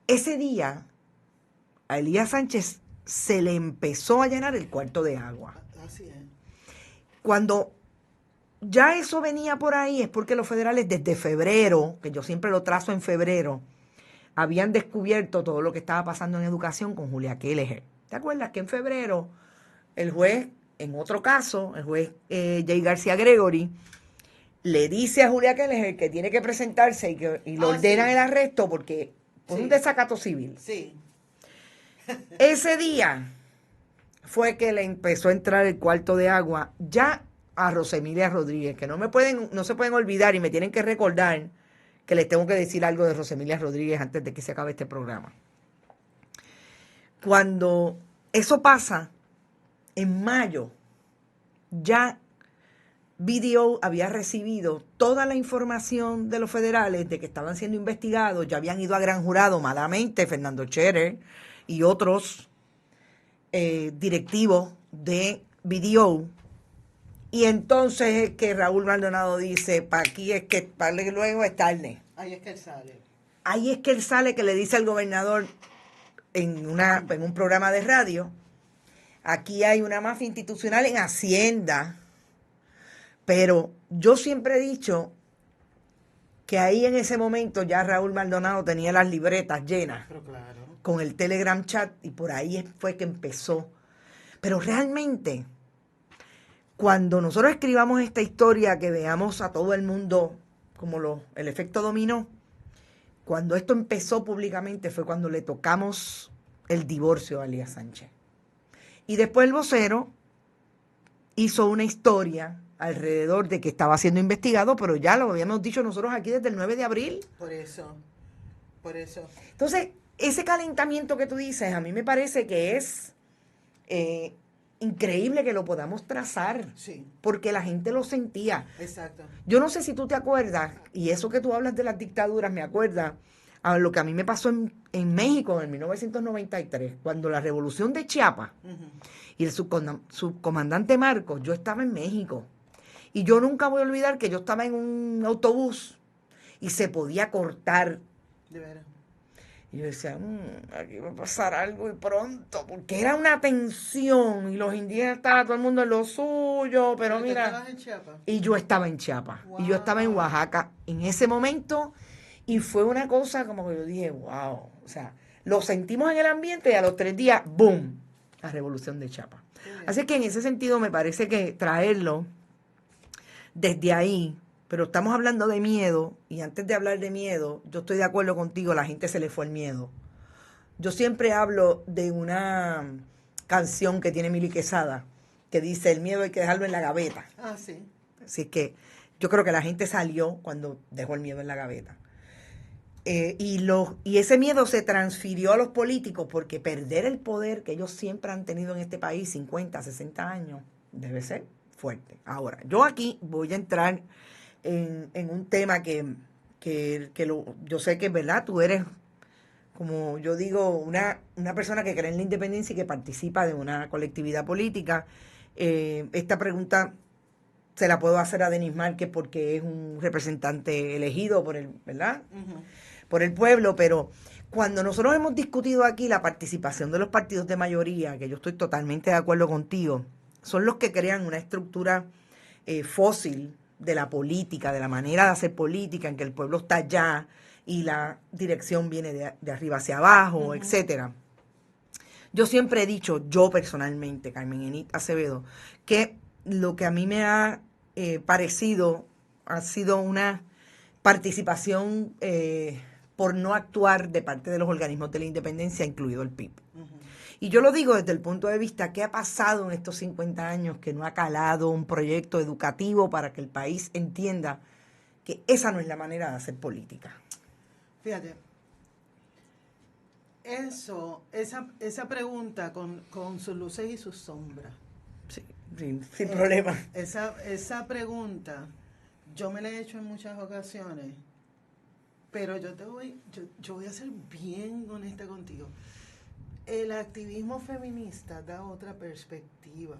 Ese día, a Elías Sánchez se le empezó a llenar el cuarto de agua. Así es. Cuando ya eso venía por ahí, es porque los federales desde febrero, que yo siempre lo trazo en febrero, habían descubierto todo lo que estaba pasando en educación con Julia Kelleher. ¿Te acuerdas que en febrero el juez, en otro caso, el juez J. García Gregory, le dice a Julia Kelleher que tiene que presentarse y le ordenan el arresto porque por un desacato civil? Sí. Ese día fue que le empezó a entrar el cuarto de agua ya a Rosemilia Rodríguez, que no se pueden olvidar y me tienen que recordar que les tengo que decir algo de Rosemilia Rodríguez antes de que se acabe este programa. Cuando eso pasa, en mayo, ya BDO había recibido toda la información de los federales de que estaban siendo investigados, ya habían ido a gran jurado malamente, Fernando Scherer y otros directivos de BDO. Y entonces es que Raúl Maldonado dice, para aquí es que, para luego es tarde. Ahí es que él sale. Ahí es que él sale, que le dice al gobernador en un programa de radio, aquí hay una mafia institucional en Hacienda. Pero yo siempre he dicho que ahí en ese momento ya Raúl Maldonado tenía las libretas llenas. Pero claro. Con el Telegram chat, y por ahí fue que empezó. Pero realmente, cuando nosotros escribamos esta historia, que veamos a todo el mundo como el efecto dominó, cuando esto empezó públicamente fue cuando le tocamos el divorcio a Elías Sánchez. Y después el vocero hizo una historia alrededor de que estaba siendo investigado, pero ya lo habíamos dicho nosotros aquí desde el 9 de abril. Por eso. Entonces, ese calentamiento que tú dices, a mí me parece que es increíble que lo podamos trazar. Sí. Porque la gente lo sentía. Exacto. Yo no sé si tú te acuerdas, y eso que tú hablas de las dictaduras, me acuerda a lo que a mí me pasó en México en 1993, cuando la revolución de Chiapas, y el subcomandante Marcos, yo estaba en México. Y yo nunca voy a olvidar que yo estaba en un autobús y se podía cortar. De veras. Y yo decía, aquí va a pasar algo y pronto, porque era una tensión y los indígenas estaban todo el mundo en lo suyo, pero mira. ¿Estabas en Chiapas? Y yo estaba en Chiapas. Wow. Y yo estaba en Oaxaca en ese momento y fue una cosa como que yo dije, wow. O sea, lo sentimos en el ambiente y a los 3 días, ¡boom! La revolución de Chiapas. Así que en ese sentido me parece que traerlo desde ahí, pero estamos hablando de miedo, y antes de hablar de miedo, yo estoy de acuerdo contigo, a la gente se le fue el miedo. Yo siempre hablo de una canción que tiene Mili Quesada, que dice, el miedo hay que dejarlo en la gaveta. Ah, sí. Así que yo creo que la gente salió cuando dejó el miedo en la gaveta. Y ese miedo se transfirió a los políticos, porque perder el poder que ellos siempre han tenido en este país, 50, 60 años, debe ser fuerte. Ahora, yo aquí voy a entrar en un tema que yo sé que es verdad, tú eres, como yo digo, una persona que cree en la independencia y que participa de una colectividad política. Esta pregunta se la puedo hacer a Denis Márquez porque es un representante elegido por el, ¿verdad? Por el pueblo, pero cuando nosotros hemos discutido aquí la participación de los partidos de mayoría, que yo estoy totalmente de acuerdo contigo, son los que crean una estructura fósil de la política, de la manera de hacer política, en que el pueblo está allá y la dirección viene de arriba hacia abajo, etcétera. Yo siempre he dicho, yo personalmente, Carmen Enit Acevedo, que lo que a mí me ha parecido ha sido una participación por no actuar de parte de los organismos de la independencia, incluido el PIB. Y yo lo digo desde el punto de vista, ¿qué ha pasado en estos 50 años que no ha calado un proyecto educativo para que el país entienda que esa no es la manera de hacer política? Fíjate, esa pregunta con sus luces y sus sombras. Sí, sin problema. Esa pregunta yo me la he hecho en muchas ocasiones, pero yo voy a ser bien honesta contigo. El activismo feminista da otra perspectiva.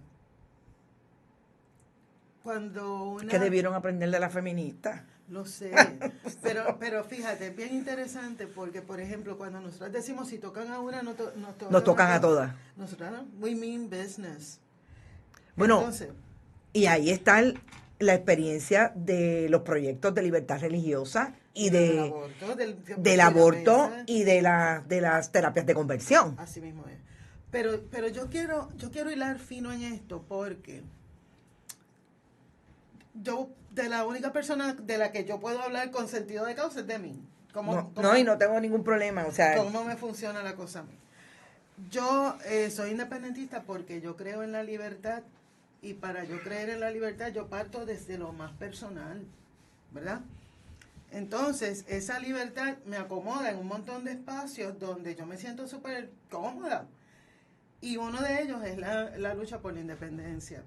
Que debieron aprender de la feminista. Lo sé, pero fíjate, es bien interesante porque, por ejemplo, cuando nosotros decimos si tocan a una, nos tocan a todas. Nosotros, we mean business. Bueno, entonces, y ahí está la experiencia de los proyectos de libertad religiosa y del aborto y de las terapias de conversión. Así mismo es. Pero yo quiero hilar fino en esto porque yo, de la única persona de la que yo puedo hablar con sentido de causa es de mí. Y no tengo ningún problema. O sea, ¿cómo me funciona la cosa a mí? Yo soy independentista porque yo creo en la libertad, y para yo creer en la libertad yo parto desde lo más personal, ¿verdad? Entonces, esa libertad me acomoda en un montón de espacios donde yo me siento súper cómoda. Y uno de ellos es la lucha por la independencia.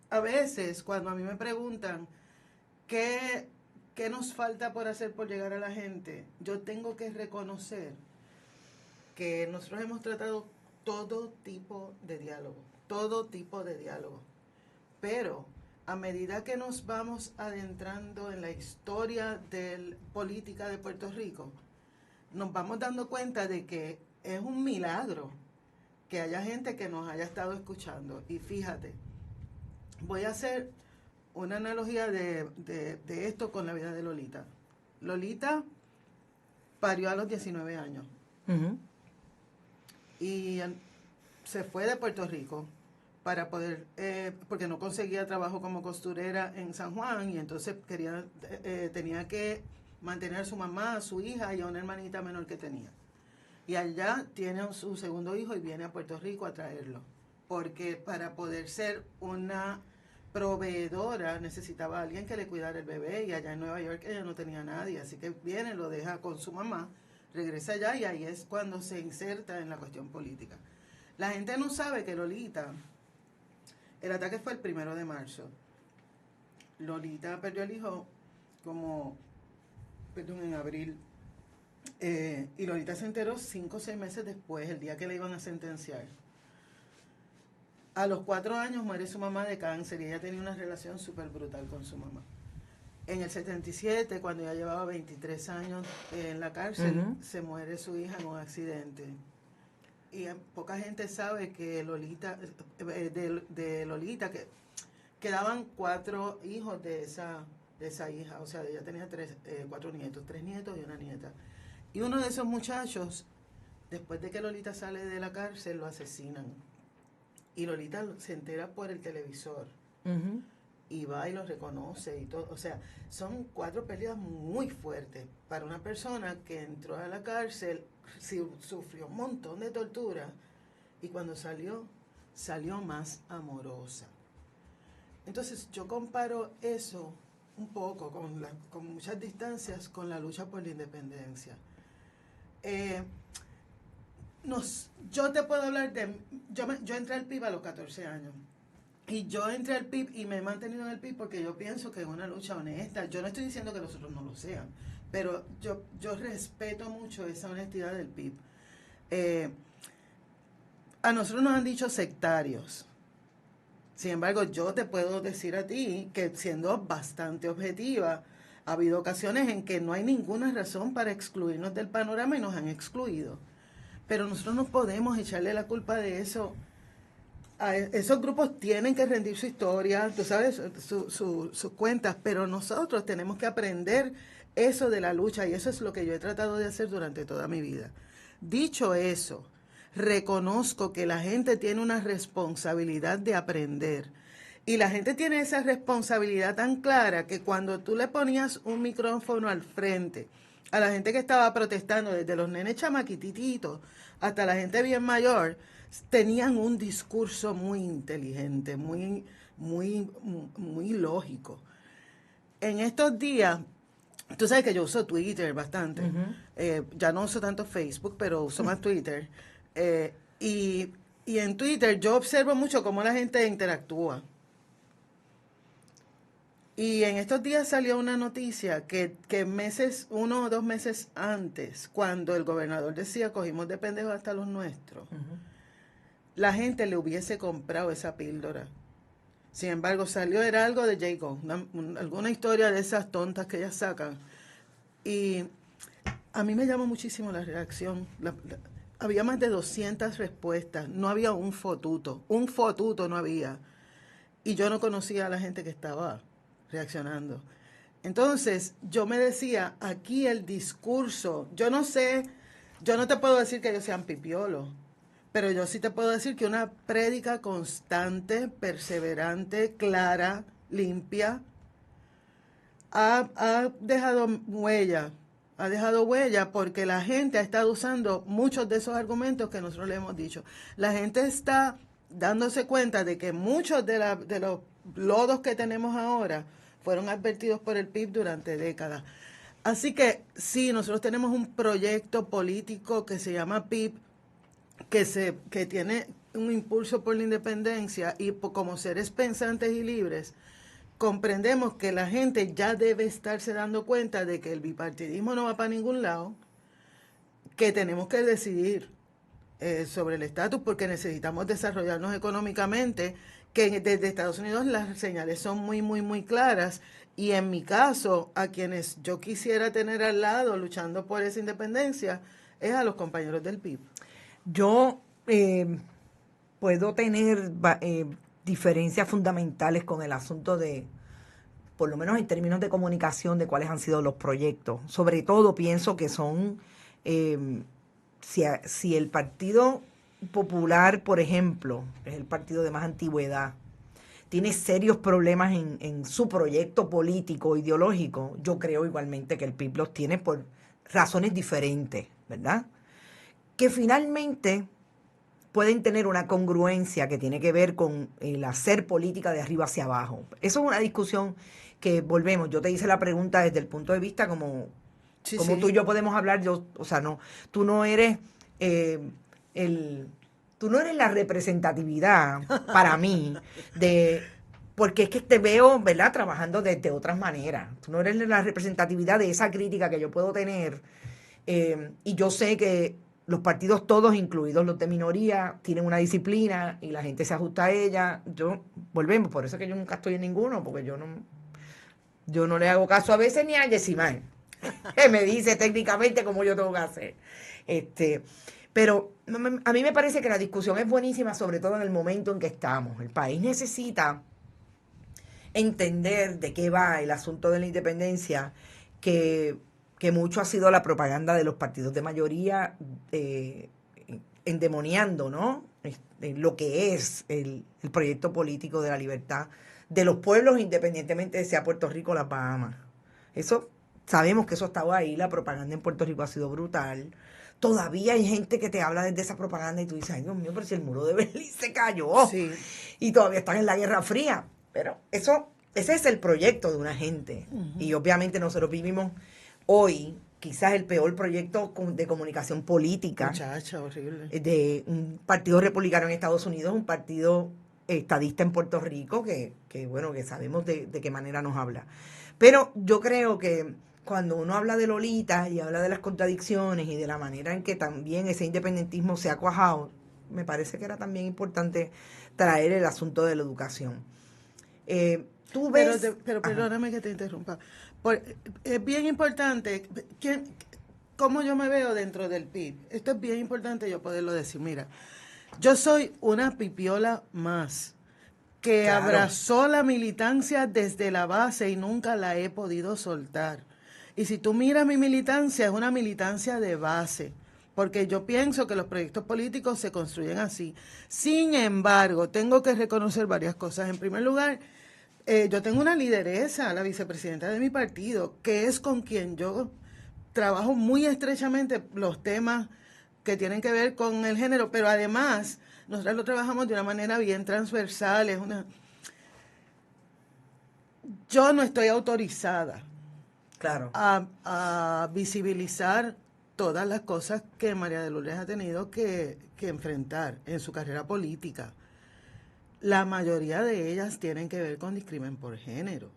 a veces cuando a mí me preguntan qué nos falta por hacer por llegar a la gente, yo tengo que reconocer que nosotros hemos tratado todo tipo de diálogo, pero a medida que nos vamos adentrando en la historia política de Puerto Rico, nos vamos dando cuenta de que es un milagro que haya gente que nos haya estado escuchando. Y fíjate, voy a hacer una analogía de esto con la vida de Lolita. Lolita parió a los 19 años. Uh-huh. Y se fue de Puerto Rico para poder, porque no conseguía trabajo como costurera en San Juan, y entonces tenía que mantener a su mamá, a su hija y a una hermanita menor que tenía. Y allá tiene su segundo hijo y viene a Puerto Rico a traerlo, porque para poder ser una proveedora necesitaba a alguien que le cuidara el bebé, y allá en Nueva York ella no tenía nadie, así que viene, lo deja con su mamá, regresa allá, y ahí es cuando se inserta en la cuestión política. La gente no sabe que Lolita, el ataque fue el 1 de marzo. Lolita perdió el hijo en abril. Y Lolita se enteró 5 o 6 meses después, el día que la iban a sentenciar. A los 4 años muere su mamá de cáncer, y ella tenía una relación súper brutal con su mamá. En el 77, cuando ella llevaba 23 años en la cárcel, uh-huh, se muere su hija en un accidente. Y poca gente sabe que Lolita, de Lolita, que quedaban 4 hijos de esa hija. O sea, ella tenía 4 nietos, 3 nietos y una nieta. Y uno de esos muchachos, después de que Lolita sale de la cárcel, lo asesinan. Y Lolita se entera por el televisor. Uh-huh. Y va y lo reconoce y todo. O sea, son 4 pérdidas muy fuertes para una persona que entró a la cárcel, sufrió un montón de tortura, y cuando salió más amorosa. Entonces yo comparo eso un poco con muchas distancias con la lucha por la independencia. Yo te puedo hablar yo entré al PIB a los 14 años. Y yo entré al PIB y me he mantenido en el PIB porque yo pienso que es una lucha honesta. Yo no estoy diciendo que los otros no lo sean, pero yo respeto mucho esa honestidad del PIB. A nosotros nos han dicho sectarios. Sin embargo, yo te puedo decir a ti que, siendo bastante objetiva, ha habido ocasiones en que no hay ninguna razón para excluirnos del panorama y nos han excluido. Pero nosotros no podemos echarle la culpa de eso. Esos grupos tienen que rendir su historia, tú sabes, sus cuentas, pero nosotros tenemos que aprender eso de la lucha, y eso es lo que yo he tratado de hacer durante toda mi vida. Dicho eso, reconozco que la gente tiene una responsabilidad de aprender, y la gente tiene esa responsabilidad tan clara que cuando tú le ponías un micrófono al frente a la gente que estaba protestando, desde los nenes chamaquitititos hasta la gente bien mayor, tenían un discurso muy inteligente, muy lógico. En estos días, tú sabes que yo uso Twitter bastante. Uh-huh. Ya no uso tanto Facebook, pero uso más Twitter. Y en Twitter yo observo mucho cómo la gente interactúa. Y en estos días salió una noticia que 1 o 2 meses antes, cuando el gobernador decía, cogimos de pendejos hasta los nuestros, uh-huh, la gente le hubiese comprado esa píldora. Sin embargo, era algo de Jacob, alguna historia de esas tontas que ellas sacan. Y a mí me llamó muchísimo la reacción. Había más de 200 respuestas, no había un fotuto no había. Y yo no conocía a la gente que estaba reaccionando. Entonces, yo me decía, aquí el discurso, yo no te puedo decir que ellos sean pipiolos, pero yo sí te puedo decir que una prédica constante, perseverante, clara, limpia, ha dejado huella. Ha dejado huella porque la gente ha estado usando muchos de esos argumentos que nosotros le hemos dicho. La gente está dándose cuenta de que muchos de los lodos que tenemos ahora fueron advertidos por el PIB durante décadas. Así que sí, nosotros tenemos un proyecto político que se llama PIB, que tiene un impulso por la independencia y como seres pensantes y libres, comprendemos que la gente ya debe estarse dando cuenta de que el bipartidismo no va para ningún lado, que tenemos que decidir sobre el estatus porque necesitamos desarrollarnos económicamente, que desde Estados Unidos las señales son muy, muy, muy claras. Y en mi caso, a quienes yo quisiera tener al lado luchando por esa independencia, es a los compañeros del PIB. Yo puedo tener diferencias fundamentales con el asunto de, por lo menos en términos de comunicación, de cuáles han sido los proyectos. Sobre todo pienso que son, si el Partido Popular, por ejemplo, es el partido de más antigüedad, tiene serios problemas en su proyecto político, ideológico, yo creo igualmente que el PIB los tiene por razones diferentes, ¿verdad? Que finalmente pueden tener una congruencia que tiene que ver con el hacer política de arriba hacia abajo. Eso es una discusión que volvemos. Yo te hice la pregunta desde el punto de vista como tú y yo podemos hablar. Tú no eres tú no eres la representatividad para mí porque es que te veo, ¿verdad?, trabajando de otras maneras. Tú no eres la representatividad de esa crítica que yo puedo tener. Y yo sé que los partidos todos, incluidos los de minoría, tienen una disciplina y la gente se ajusta a ella. Volvemos, por eso es que yo nunca estoy en ninguno, porque yo no le hago caso a veces ni a Yesimán, que me dice técnicamente cómo yo tengo que hacer. Pero a mí me parece que la discusión es buenísima, sobre todo en el momento en que estamos. El país necesita entender de qué va el asunto de la independencia, que mucho ha sido la propaganda de los partidos de mayoría endemoniando, ¿no?, lo que es el proyecto político de la libertad de los pueblos, independientemente de sea Puerto Rico o las Bahamas. Sabemos que eso estaba ahí, la propaganda en Puerto Rico ha sido brutal. Todavía hay gente que te habla desde esa propaganda y tú dices, ay Dios mío, pero si el muro de Berlín se cayó, sí, y todavía están en la Guerra Fría. Pero ese es el proyecto de una gente. Uh-huh. Y obviamente nosotros vivimos hoy quizás el peor proyecto de comunicación política. Muchacha, horrible. De un partido republicano en Estados Unidos, un partido estadista en Puerto Rico, que sabemos de qué manera nos habla. Pero yo creo que cuando uno habla de Lolita y habla de las contradicciones y de la manera en que también ese independentismo se ha cuajado, me parece que era también importante traer el asunto de la educación. Tú ves... Pero perdóname que te interrumpa. Es bien importante cómo yo me veo dentro del PIB. Esto es bien importante yo poderlo decir. Mira, yo soy una pipiola más que abrazó la militancia desde la base y nunca la he podido soltar. Y si tú miras mi militancia, es una militancia de base, porque yo pienso que los proyectos políticos se construyen así. Sin embargo, tengo que reconocer varias cosas. En primer lugar, yo tengo una lideresa, la vicepresidenta de mi partido, que es con quien yo trabajo muy estrechamente los temas que tienen que ver con el género, pero además nosotros lo trabajamos de una manera bien transversal. Yo no estoy autorizada a visibilizar todas las cosas que María de Lourdes ha tenido que enfrentar en su carrera política. La mayoría de ellas tienen que ver con discrimen por género,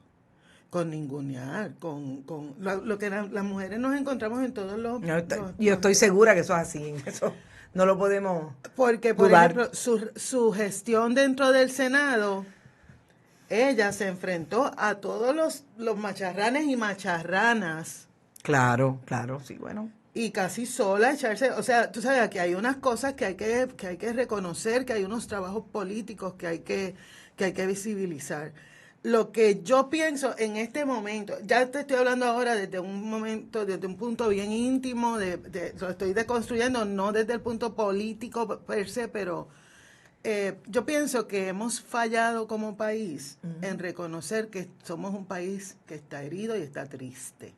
con ningunear, con lo que las mujeres nos encontramos en todos los... Yo estoy segura que eso es así, eso no lo podemos porque, por ejemplo, su gestión dentro del Senado, ella se enfrentó a todos los macharranes y macharranas. Claro, sí, bueno. Y casi sola echarse, o sea, tú sabes, aquí hay unas cosas que hay que reconocer, que hay unos trabajos políticos que hay que visibilizar. Lo que yo pienso en este momento, ya te estoy hablando ahora desde un punto bien íntimo, lo estoy deconstruyendo, no desde el punto político per se, pero yo pienso que hemos fallado como país en reconocer que somos un país que está herido y está triste.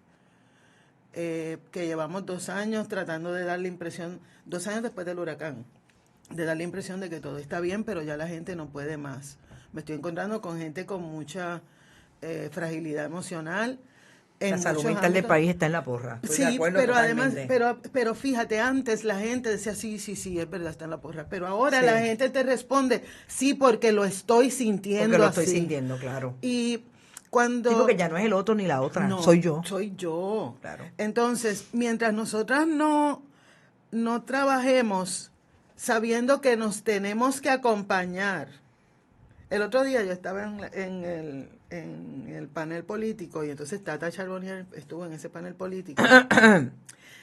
Que llevamos 2 años tratando de dar la impresión, 2 años después del huracán, de dar la impresión de que todo está bien, pero ya la gente no puede más. Me estoy encontrando con gente con mucha fragilidad emocional, La salud mental del país está en la porra. Estoy de acuerdo pero totalmente. además, pero fíjate, antes la gente decía, sí, es verdad, está en la porra. Pero ahora la gente te responde, sí, porque lo estoy sintiendo porque lo así. estoy sintiendo, claro. Y cuando... Sí, porque ya no es el otro ni la otra, no, soy yo. Soy yo. Claro. Entonces, mientras nosotras no trabajemos sabiendo que nos tenemos que acompañar. El otro día yo estaba en el panel político y entonces Tata Charbonnier estuvo en ese panel político.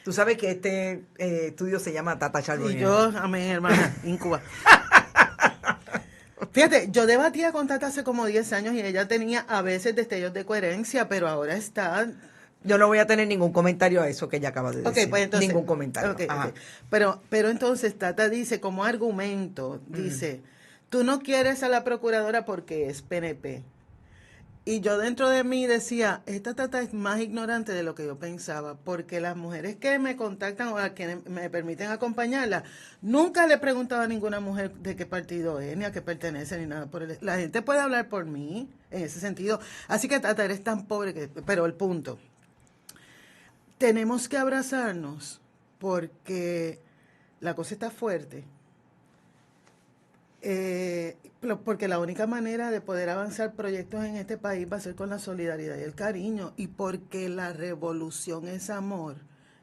Tú sabes que este estudio se llama Tata Charbonnier. Y yo, amén, hermana, Incuba. Fíjate, yo debatía con Tata hace como 10 años y ella tenía a veces destellos de coherencia, pero ahora está... Yo no voy a tener ningún comentario a eso que ella acaba de decir. Pues entonces, ningún comentario. Okay. Pero entonces Tata dice, como argumento, dice, tú no quieres a la procuradora porque es PNP. Y yo dentro de mí decía, esta Tata es más ignorante de lo que yo pensaba, porque las mujeres que me contactan o a quienes me permiten acompañarla, nunca le he preguntado a ninguna mujer de qué partido es, ni a qué pertenece, ni nada por el... La gente puede hablar por mí en ese sentido. Así que Tata, eres tan pobre que... Pero el punto... Tenemos que abrazarnos porque la cosa está fuerte. Porque la única manera de poder avanzar proyectos en este país va a ser con la solidaridad y el cariño. Y porque la revolución es amor.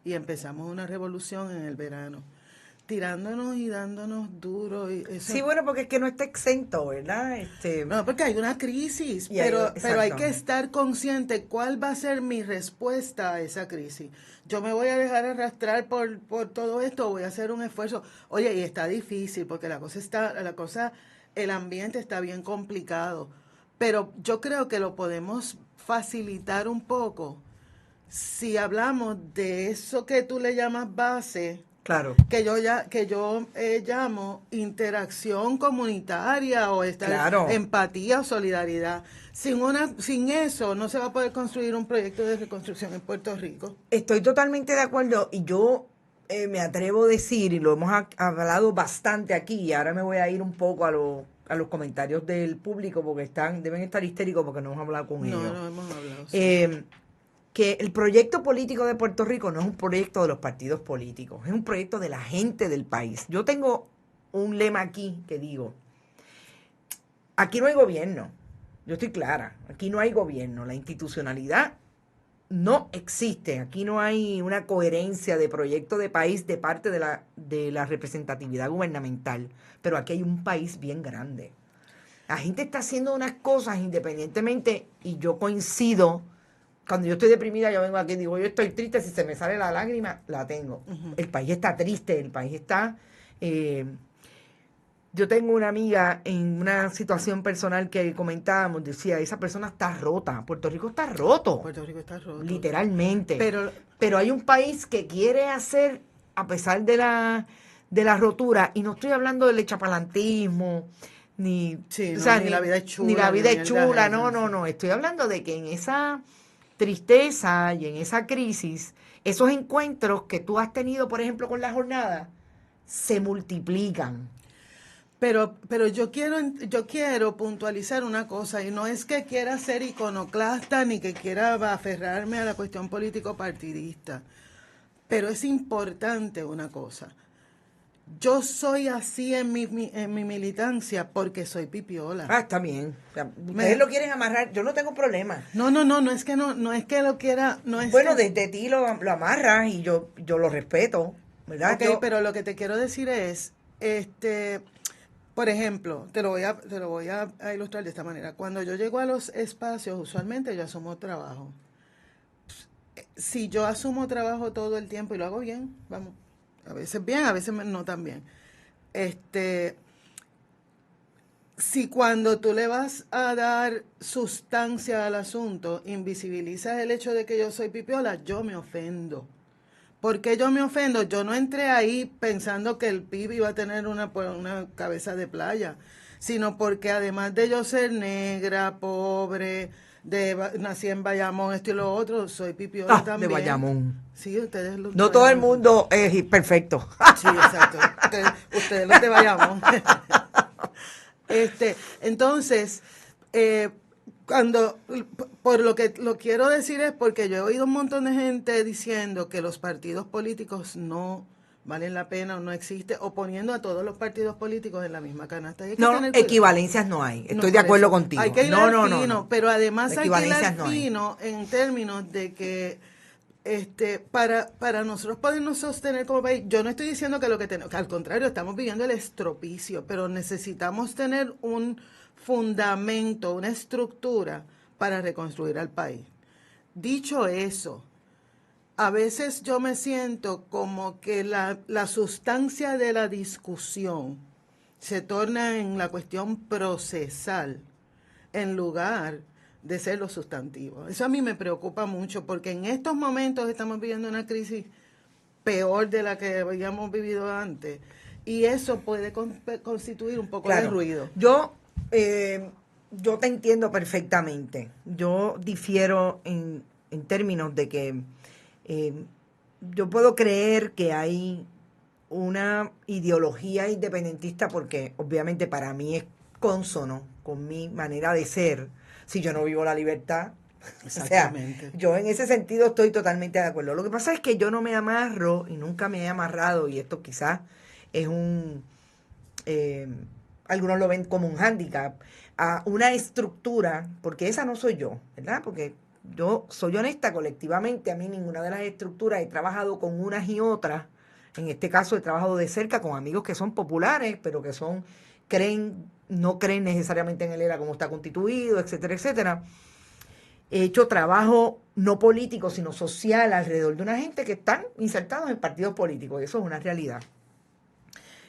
Y empezamos una revolución en el verano. Tirándonos y dándonos duro. Y eso. Sí, bueno, porque es que no está exento, ¿verdad? No, porque hay una crisis, pero hay que estar consciente cuál va a ser mi respuesta a esa crisis. Yo me voy a dejar arrastrar por todo esto, voy a hacer un esfuerzo. Oye, y está difícil porque el ambiente está bien complicado, pero yo creo que lo podemos facilitar un poco si hablamos de eso que tú le llamas base. Claro. Que yo llamo interacción comunitaria o empatía o solidaridad. Sin eso no se va a poder construir un proyecto de reconstrucción en Puerto Rico. Estoy totalmente de acuerdo y yo me atrevo a decir, y lo hemos hablado bastante aquí, y ahora me voy a ir un poco a los comentarios del público porque deben estar histéricos porque no hemos hablado con ellos. No hemos hablado. Sí. Que el proyecto político de Puerto Rico no es un proyecto de los partidos políticos, es un proyecto de la gente del país. Yo tengo un lema aquí que digo, aquí no hay gobierno, yo estoy clara, aquí no hay gobierno, la institucionalidad no existe, aquí no hay una coherencia de proyecto de país de parte de la representatividad gubernamental, pero aquí hay un país bien grande. La gente está haciendo unas cosas independientemente, y yo coincido. Cuando yo estoy deprimida, yo vengo aquí y digo, yo estoy triste, si se me sale la lágrima, la tengo. Uh-huh. El país está triste, el país está... yo tengo una amiga en una situación personal que comentábamos, decía, esa persona está rota, Puerto Rico está roto. Puerto Rico está roto. Literalmente. Pero hay un país que quiere hacer, a pesar de la rotura, y no estoy hablando del echapalantismo, ni la vida es chula. Ni la vida es chula, no. Estoy hablando de que en esa... tristeza y en esa crisis, esos encuentros que tú has tenido, por ejemplo, con la jornada, se multiplican. Pero yo quiero puntualizar una cosa, y no es que quiera ser iconoclasta ni que quiera aferrarme a la cuestión político-partidista, pero es importante una cosa. Yo soy así en mi militancia porque soy pipiola. Está bien. O sea, ustedes lo quieren amarrar, yo no tengo problema. No es que lo quiera, desde ti lo amarras y yo lo respeto, ¿verdad? Okay, pero lo que te quiero decir es, por ejemplo, te lo voy a ilustrar de esta manera. Cuando yo llego a los espacios, usualmente yo asumo trabajo. Si yo asumo trabajo todo el tiempo y lo hago bien, vamos. A veces bien, a veces no tan bien. Si cuando tú le vas a dar sustancia al asunto, invisibilizas el hecho de que yo soy pipiola, yo me ofendo. ¿Por qué yo me ofendo? Yo no entré ahí pensando que el pibe iba a tener una cabeza de playa, sino porque además de yo ser negra, pobre, nací en Bayamón, esto y lo otro, soy pipiola también. De Bayamón. Sí, ustedes los no todo el mundo es perfecto. Sí, exacto. Ustedes los de Bayamón. Entonces, por lo que lo quiero decir es porque yo he oído un montón de gente diciendo que los partidos políticos no valen la pena o no existe, o poniendo a todos los partidos políticos en la misma canasta. Y hay que No, tener cuidado. equivalencias no hay. Estoy No, de por acuerdo eso. contigo. Hay que hilar fino, no. pero además hay que Equivalencias hilar no hay. fino en términos de que para nosotros podernos sostener como país, yo no estoy diciendo que lo que tenemos, al contrario, estamos viviendo el estropicio, pero necesitamos tener un fundamento, una estructura para reconstruir al país. Dicho eso, a veces yo me siento como que la sustancia de la discusión se torna en la cuestión procesal en lugar de ser lo sustantivo. Eso a mí me preocupa mucho porque en estos momentos estamos viviendo una crisis peor de la que habíamos vivido antes y eso puede constituir un poco de ruido. Yo te entiendo perfectamente. Yo difiero en términos de que yo puedo creer que hay una ideología independentista porque obviamente para mí es consono con mi manera de ser si yo no vivo la libertad. Exactamente. O sea, yo en ese sentido estoy totalmente de acuerdo. Lo que pasa es que yo no me amarro y nunca me he amarrado, y esto quizás es algunos lo ven como un hándicap, a una estructura, porque esa no soy yo, ¿verdad? Porque yo soy honesta, colectivamente, a mí ninguna de las estructuras, he trabajado con unas y otras. En este caso he trabajado de cerca con amigos que son populares, pero que no creen necesariamente en el ERA como está constituido, etcétera, etcétera. He hecho trabajo no político, sino social alrededor de una gente que están insertados en partidos políticos, y eso es una realidad.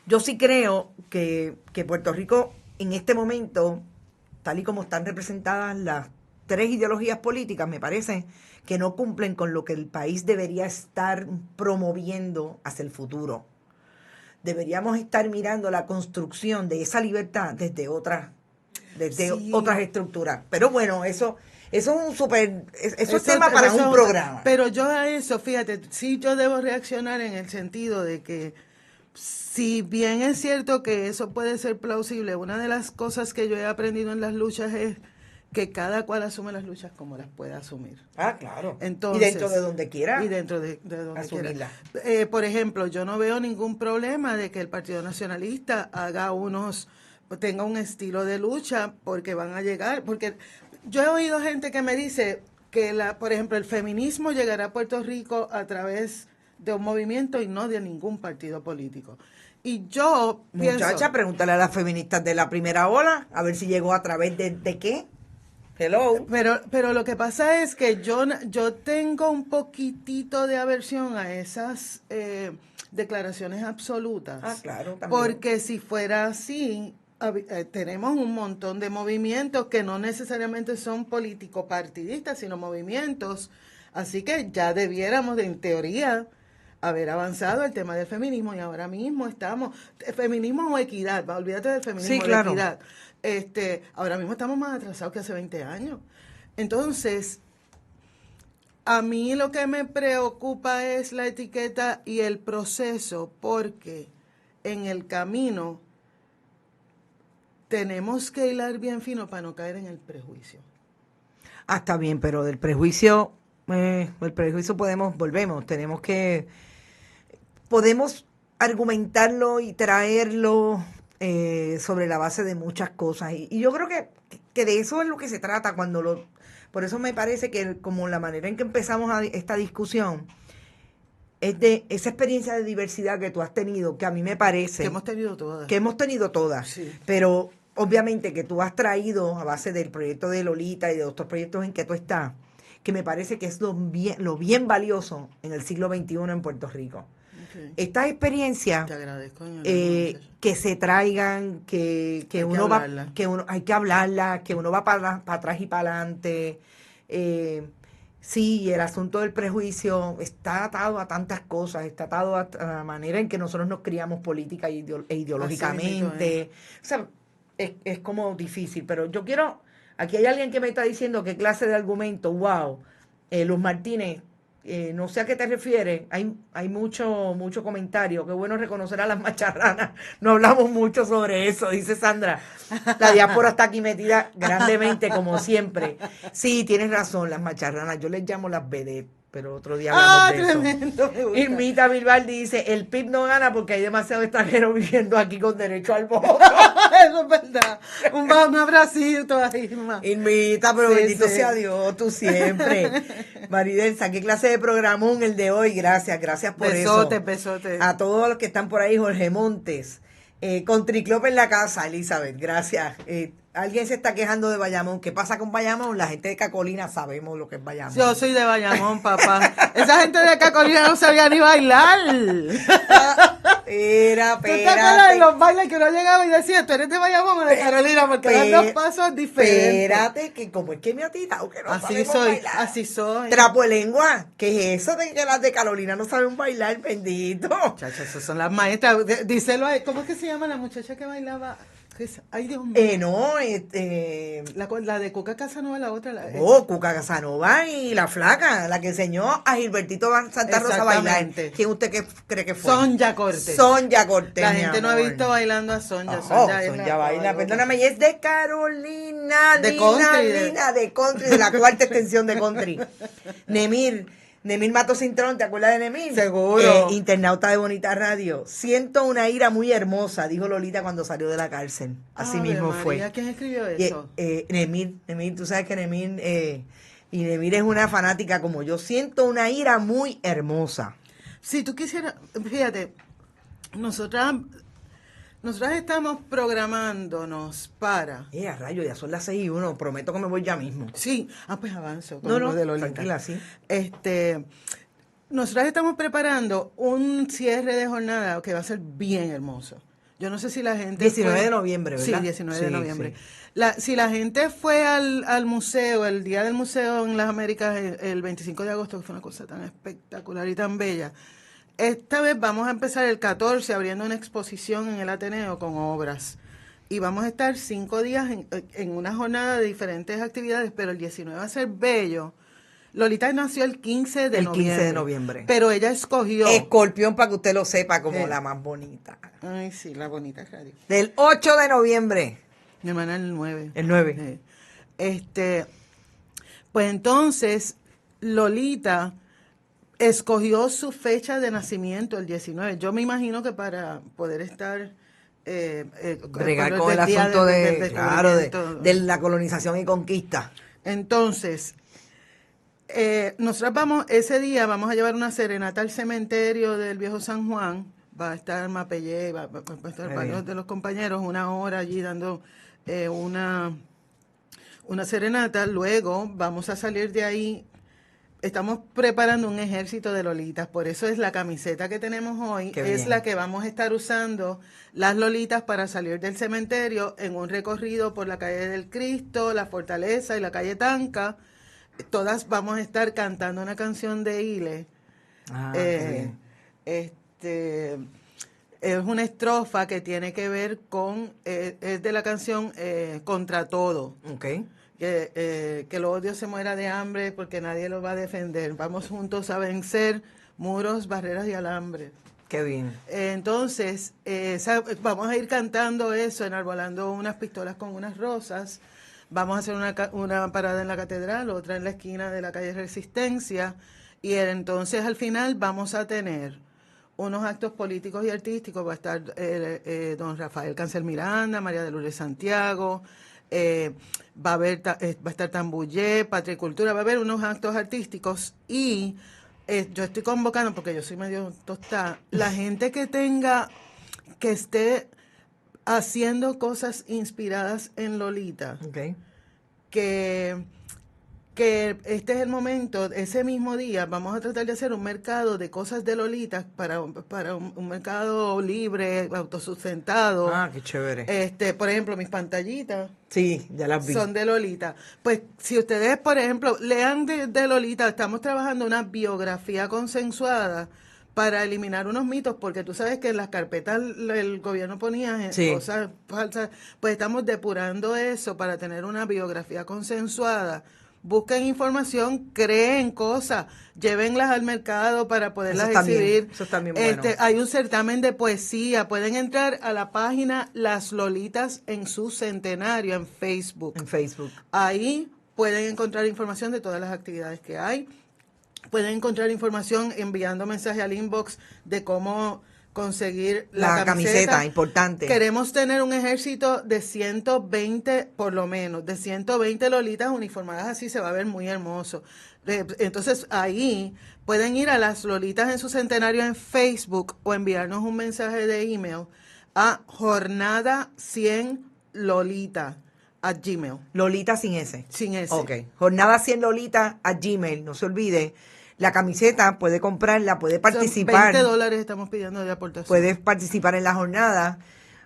Yo sí creo que Puerto Rico, en este momento, tal y como están representadas las tres ideologías políticas, me parece que no cumplen con lo que el país debería estar promoviendo hacia el futuro. Deberíamos estar mirando la construcción de esa libertad desde otras estructuras. Pero bueno, eso es un eso es tema para un programa. Pero yo a eso, fíjate, sí yo debo reaccionar en el sentido de que si bien es cierto que eso puede ser plausible, una de las cosas que yo he aprendido en las luchas es que cada cual asume las luchas como las pueda asumir. Ah, claro. Entonces, y dentro de donde quiera. Y dentro de donde asumirla. quiera. Por ejemplo, yo no veo ningún problema de que el Partido Nacionalista tenga un estilo de lucha porque van a llegar, porque yo he oído gente que me dice que por ejemplo, el feminismo llegará a Puerto Rico a través de un movimiento y no de ningún partido político. Y yo pienso, pregúntale a las feministas de la primera ola, a ver si llegó a través de qué. Hello. Pero lo que pasa es que yo tengo un poquitito de aversión a esas declaraciones absolutas. Ah, claro, también. Porque si fuera así, tenemos un montón de movimientos que no necesariamente son político-partidistas, sino movimientos. Así que ya debiéramos, en teoría, haber avanzado el tema del feminismo y ahora mismo estamos, feminismo o equidad, olvídate del feminismo, sí, claro. de equidad. Ahora mismo estamos más atrasados que hace 20 años. Entonces, a mí lo que me preocupa es la etiqueta y el proceso, porque en el camino tenemos que hilar bien fino para no caer en el prejuicio. Ah, está bien, pero del prejuicio, podemos argumentarlo y traerlo sobre la base de muchas cosas. Y yo creo que de eso es lo que se trata por eso me parece que como la manera en que empezamos esta discusión es de esa experiencia de diversidad que tú has tenido, que a mí me parece... Que hemos tenido todas. Sí. Pero obviamente que tú has traído a base del proyecto de Lolita y de otros proyectos en que tú estás, que me parece que es lo bien valioso en el siglo XXI en Puerto Rico. Okay. Estas experiencias que se traigan, que uno va, hay que hablarla, que uno va para atrás y para adelante. Sí, el asunto del prejuicio está atado a tantas cosas, está atado a la manera en que nosotros nos criamos política e ideológicamente. O sea, es como difícil, pero aquí hay alguien que me está diciendo qué clase de argumento, wow, Luz Martínez, no sé a qué te refieres, hay mucho comentario, qué bueno reconocer a las macharranas, no hablamos mucho sobre eso, dice Sandra, la diáspora está aquí metida grandemente como siempre. Sí, tienes razón, las macharranas, yo les llamo las vedettes, pero otro día hablamos de tremendo, eso. me gusta. Irmita Bilbal dice, el PIB no gana porque hay demasiado extranjero viviendo aquí con derecho al voto. Eso es verdad. Un abracito a Irma. Irmita, pero Sí, bendito sí. sea Dios, tú siempre. Maridelsa, ¿qué clase de programón el de hoy? Gracias por Besotes, eso. besotes. A todos los que están por ahí, Jorge Montes. Con Triclop en la casa, Elizabeth, gracias. Alguien se está quejando de Bayamón. ¿Qué pasa con Bayamón? La gente de Cacolina sabemos lo que es Bayamón. Yo soy de Bayamón, papá. Esa gente de Cacolina no sabía ni bailar. Espera, ¿Tú te acuerdas de los bailes que uno llegaba y decía, tú eres de Bayamón o de Carolina? Porque dan dos pasos diferentes. Espérate, que como es que me ha tirado, que no Así sabemos soy, bailar. así soy. Trapo de lengua. ¿Qué es eso de que las de Carolina no saben bailar, bendito? Muchachas, esas son las maestras. Díselo a ¿cómo es que se llama la muchacha que bailaba? Ay, Dios mío. No, La de Cuca Casanova, la otra. Cuca Casanova y la flaca, la que enseñó a Gilbertito Santa Rosa a bailar. Exactamente. ¿Quién usted cree que fue? Sonja Cortés. Sonja Cortés. La mi gente no ha amor. visto bailando a Sonja. Sonja baila, perdóname, y es de Carolina, De Lina, country, Lina, de country, de la cuarta extensión de country. Nemir Mato Cintrón, ¿te acuerdas de Nemir? Seguro. Internauta de Bonita Radio. Siento una ira muy hermosa, dijo Lolita cuando salió de la cárcel. Así mismo María, fue. ¿Quién escribió eso? Nemir, tú sabes que Nemir, y Nemir es una fanática como yo. Siento una ira muy hermosa. Si tú quisieras, fíjate, nosotras estamos programándonos para... A rayo, ya son las 6:01, prometo que me voy ya mismo. Sí, pues avanzo. Con No, lo de Lolita. tranquila, sí. Nosotras estamos preparando un cierre de jornada que va a ser bien hermoso. Yo no sé si la gente 19 de noviembre, ¿verdad? Sí, 19 de noviembre. Sí. Si la gente fue al museo, el Día del Museo en las Américas, el 25 de agosto, que fue una cosa tan espectacular y tan bella, esta vez vamos a empezar el 14 abriendo una exposición en el Ateneo con obras. Y vamos a estar 5 días en una jornada de diferentes actividades, pero el 19 va a ser bello. Lolita nació el 15 de noviembre. 15 de noviembre. Pero ella escogió... Escorpión, para que usted lo sepa, como la más bonita. Ay, sí, la bonita radio. Del 8 de noviembre. Mi hermana el 9. El 9. Pues entonces, Lolita escogió su fecha de nacimiento, el 19. Yo me imagino que para poder estar... bregar con el asunto de la colonización y conquista. Entonces, nosotros ese día vamos a llevar una serenata al cementerio del Viejo San Juan. Va a estar Mapellé, va a estar varios de los compañeros, 1 hora allí dando una serenata. Luego vamos a salir de ahí. Estamos preparando un ejército de lolitas, por eso es la camiseta que tenemos hoy, es la que vamos a estar usando las lolitas para salir del cementerio en un recorrido por la calle del Cristo, la Fortaleza y la calle Tanca. Todas vamos a estar cantando una canción de Ile. Es una estrofa que tiene que ver con, es de la canción Contra Todo. Okay. Que el odio se muera de hambre porque nadie lo va a defender. Vamos juntos a vencer muros, barreras y alambres. Qué bien. Entonces, vamos a ir cantando eso, enarbolando unas pistolas con unas rosas. Vamos a hacer una parada en la catedral, otra en la esquina de la calle Resistencia. Y entonces, al final, vamos a tener unos actos políticos y artísticos. Va a estar don Rafael Cancel Miranda, María de Lourdes Santiago, va a estar Tambullé, Patria y Cultura, va a haber unos actos artísticos y yo estoy convocando, porque yo soy medio tostada, la gente que esté haciendo cosas inspiradas en Lolita, que este es el momento, ese mismo día vamos a tratar de hacer un mercado de cosas de Lolita para un mercado libre, autosustentado. Qué chévere. Por ejemplo, mis pantallitas. Sí, ya las vi. Son de Lolita. Pues si ustedes, por ejemplo, lean de Lolita, estamos trabajando una biografía consensuada para eliminar unos mitos, porque tú sabes que en las carpetas el gobierno ponía cosas falsas, pues estamos depurando eso para tener una biografía consensuada, busquen información, creen cosas, llévenlas al mercado para poderlas exhibir. Eso está bien bueno. Hay un certamen de poesía, pueden entrar a la página Las Lolitas en su centenario en Facebook. En Facebook. Ahí pueden encontrar información de todas las actividades que hay. Pueden encontrar información enviando mensaje al inbox de cómo conseguir la camiseta. Importante. Queremos tener un ejército de 120, por lo menos, de 120 lolitas uniformadas, así se va a ver muy hermoso. Entonces ahí pueden ir a Las Lolitas en su centenario en Facebook o enviarnos un mensaje de email a jornada100lolita@gmail. Lolita sin S. Sin S. Ok. Jornada100lolita@gmail. No se olvide. La camiseta puede comprarla, puede participar. $20 estamos pidiendo de aportación. Puedes participar en la jornada.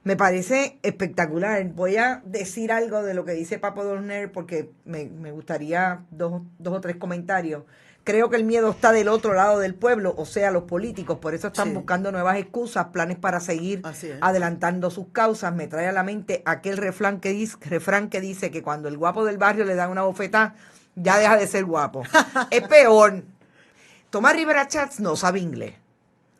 Me parece espectacular. Voy a decir algo de lo que dice Papo Dorner porque me gustaría dos o tres comentarios. Creo que el miedo está del otro lado del pueblo, o sea, los políticos. Por eso están buscando nuevas excusas, planes para seguir adelantando sus causas. Me trae a la mente aquel refrán que dice que cuando el guapo del barrio le da una bofetada, ya deja de ser guapo. Es peor. Tomás Rivera Chats no sabe inglés.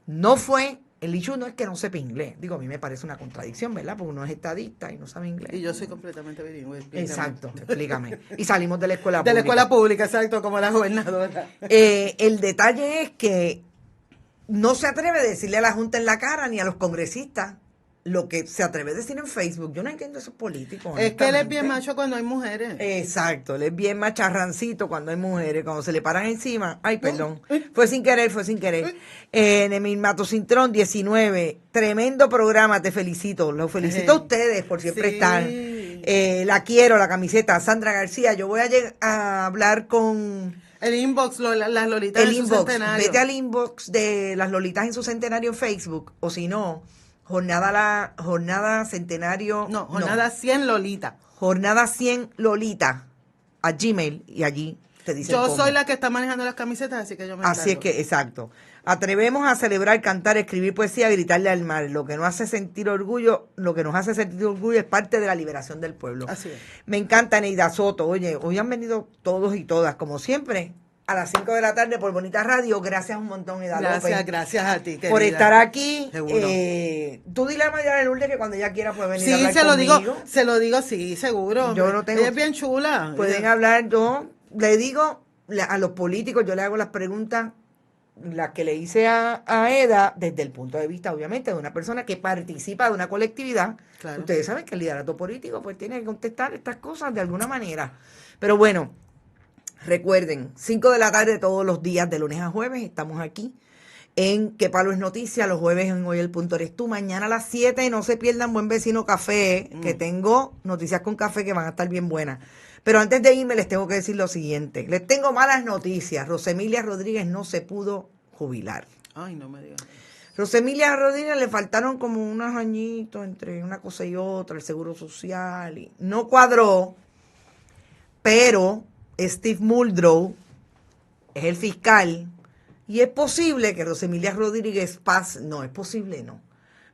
No fue, el issue no es que no sepa inglés. Digo, a mí me parece una contradicción, ¿verdad? Porque uno es estadista y no sabe inglés. Y yo soy completamente bilingüe. Explícame. Exacto, explícame. Y salimos de la escuela pública. De la escuela pública, exacto, como la gobernadora. El detalle es que no se atreve a decirle a la Junta en la cara ni a los congresistas lo que se atreve a decir en Facebook. Yo no entiendo esos políticos. Es que él es bien macho cuando hay mujeres. Exacto, él es bien macharrancito cuando hay mujeres, cuando se le paran encima. Ay, perdón. Fue sin querer. Nemil Mato Cintrón, 19. Tremendo programa, te felicito. Los felicito a ustedes por siempre estar. La quiero, la camiseta. Sandra García, yo voy a hablar con... El inbox, las lolitas en su centenario. Vete al inbox de las lolitas en su centenario en Facebook, o si no... Jornada centenario. No, jornada 100 Lolita. Jornada 100 Lolita a Gmail y allí te dicen Yo cómo. soy la que está manejando las camisetas, así que yo me encargo. Así es que, exacto. Atrevemos a celebrar, cantar, escribir poesía, gritarle al mar. Lo que nos hace sentir orgullo es parte de la liberación del pueblo. Así es. Me encanta Neida Soto. Oye, hoy han venido todos y todas, como siempre, a las 5 de la tarde por Bonita Radio. Gracias un montón, Neida López. Gracias a ti, querida. Por estar aquí. Seguro. Tú dile a María de Lourdes que cuando ella quiera puede venir a hablar conmigo. Se lo digo, sí, seguro. Yo no tengo... Ella es bien chula. Pueden hablar, yo le digo a los políticos, yo le hago las preguntas, las que le hice a Eda, desde el punto de vista, obviamente, de una persona que participa de una colectividad. Claro. Ustedes saben que el liderato político pues tiene que contestar estas cosas de alguna manera. Pero bueno, recuerden, 5 de la tarde todos los días, de lunes a jueves, estamos aquí en Qué Palo es Noticia, los jueves en Hoy el Punto Eres Tú. Mañana a las 7, no se pierdan Buen Vecino Café, que tengo noticias con café que van a estar bien buenas. Pero antes de irme les tengo que decir lo siguiente. Les tengo malas noticias. Rosemilia Rodríguez no se pudo jubilar. Ay, no me digas. Rosemilia Rodríguez le faltaron como unos añitos entre una cosa y otra, el Seguro Social, y no cuadró, pero Steve Muldrow es el fiscal y es posible que Rosemilia Rodríguez pase. No, es posible, no.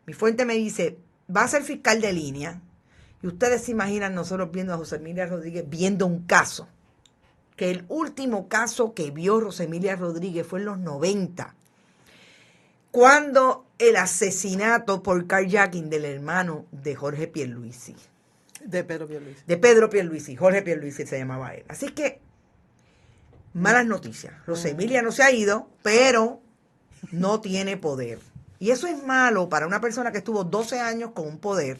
Mi fuente me dice, va a ser fiscal de línea. Y ustedes se imaginan nosotros viendo a Rosemilia Rodríguez viendo un caso. Que el último caso que vio Rosemilia Rodríguez fue en los 90. Cuando el asesinato por carjacking del hermano de Jorge Pierluisi. De Pedro Pierluisi. De Pedro Pierluisi. Jorge Pierluisi se llamaba él. Así que, malas noticias. Rosemilia no se ha ido, pero no tiene poder. Y eso es malo para una persona que estuvo 12 años con un poder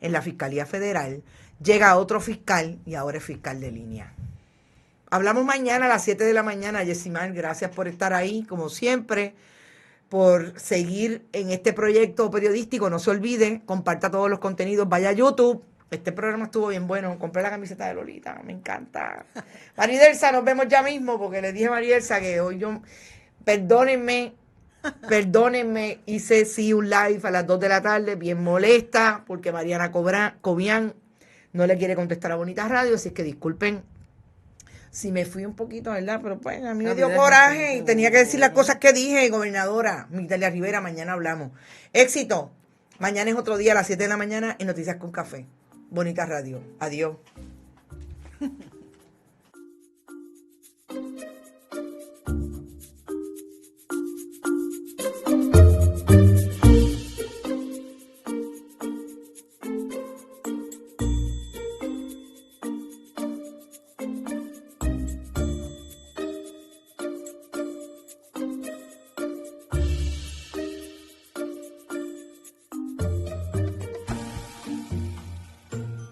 en la Fiscalía Federal, llega otro fiscal y ahora es fiscal de línea. Hablamos mañana a las 7 de la mañana. Yesimar, gracias por estar ahí, como siempre, por seguir en este proyecto periodístico. No se olvide, comparta todos los contenidos, vaya a YouTube. Este programa estuvo bien bueno. Compré la camiseta de Lolita, me encanta. Maridelsa, nos vemos ya mismo, porque le dije a Maridelsa que hoy yo, perdónenme, hice sí un live a las 2 de la tarde, bien molesta, porque Mariana Cobian no le quiere contestar a Bonita Radio, así que disculpen si me fui un poquito, ¿verdad? Pero pues a mí me dio coraje y tenía que decir las cosas que dije, gobernadora. Migdalia Rivera, mañana hablamos. Éxito. Mañana es otro día a las 7 de la mañana en Noticias con Café. Bonita Radio. Adiós.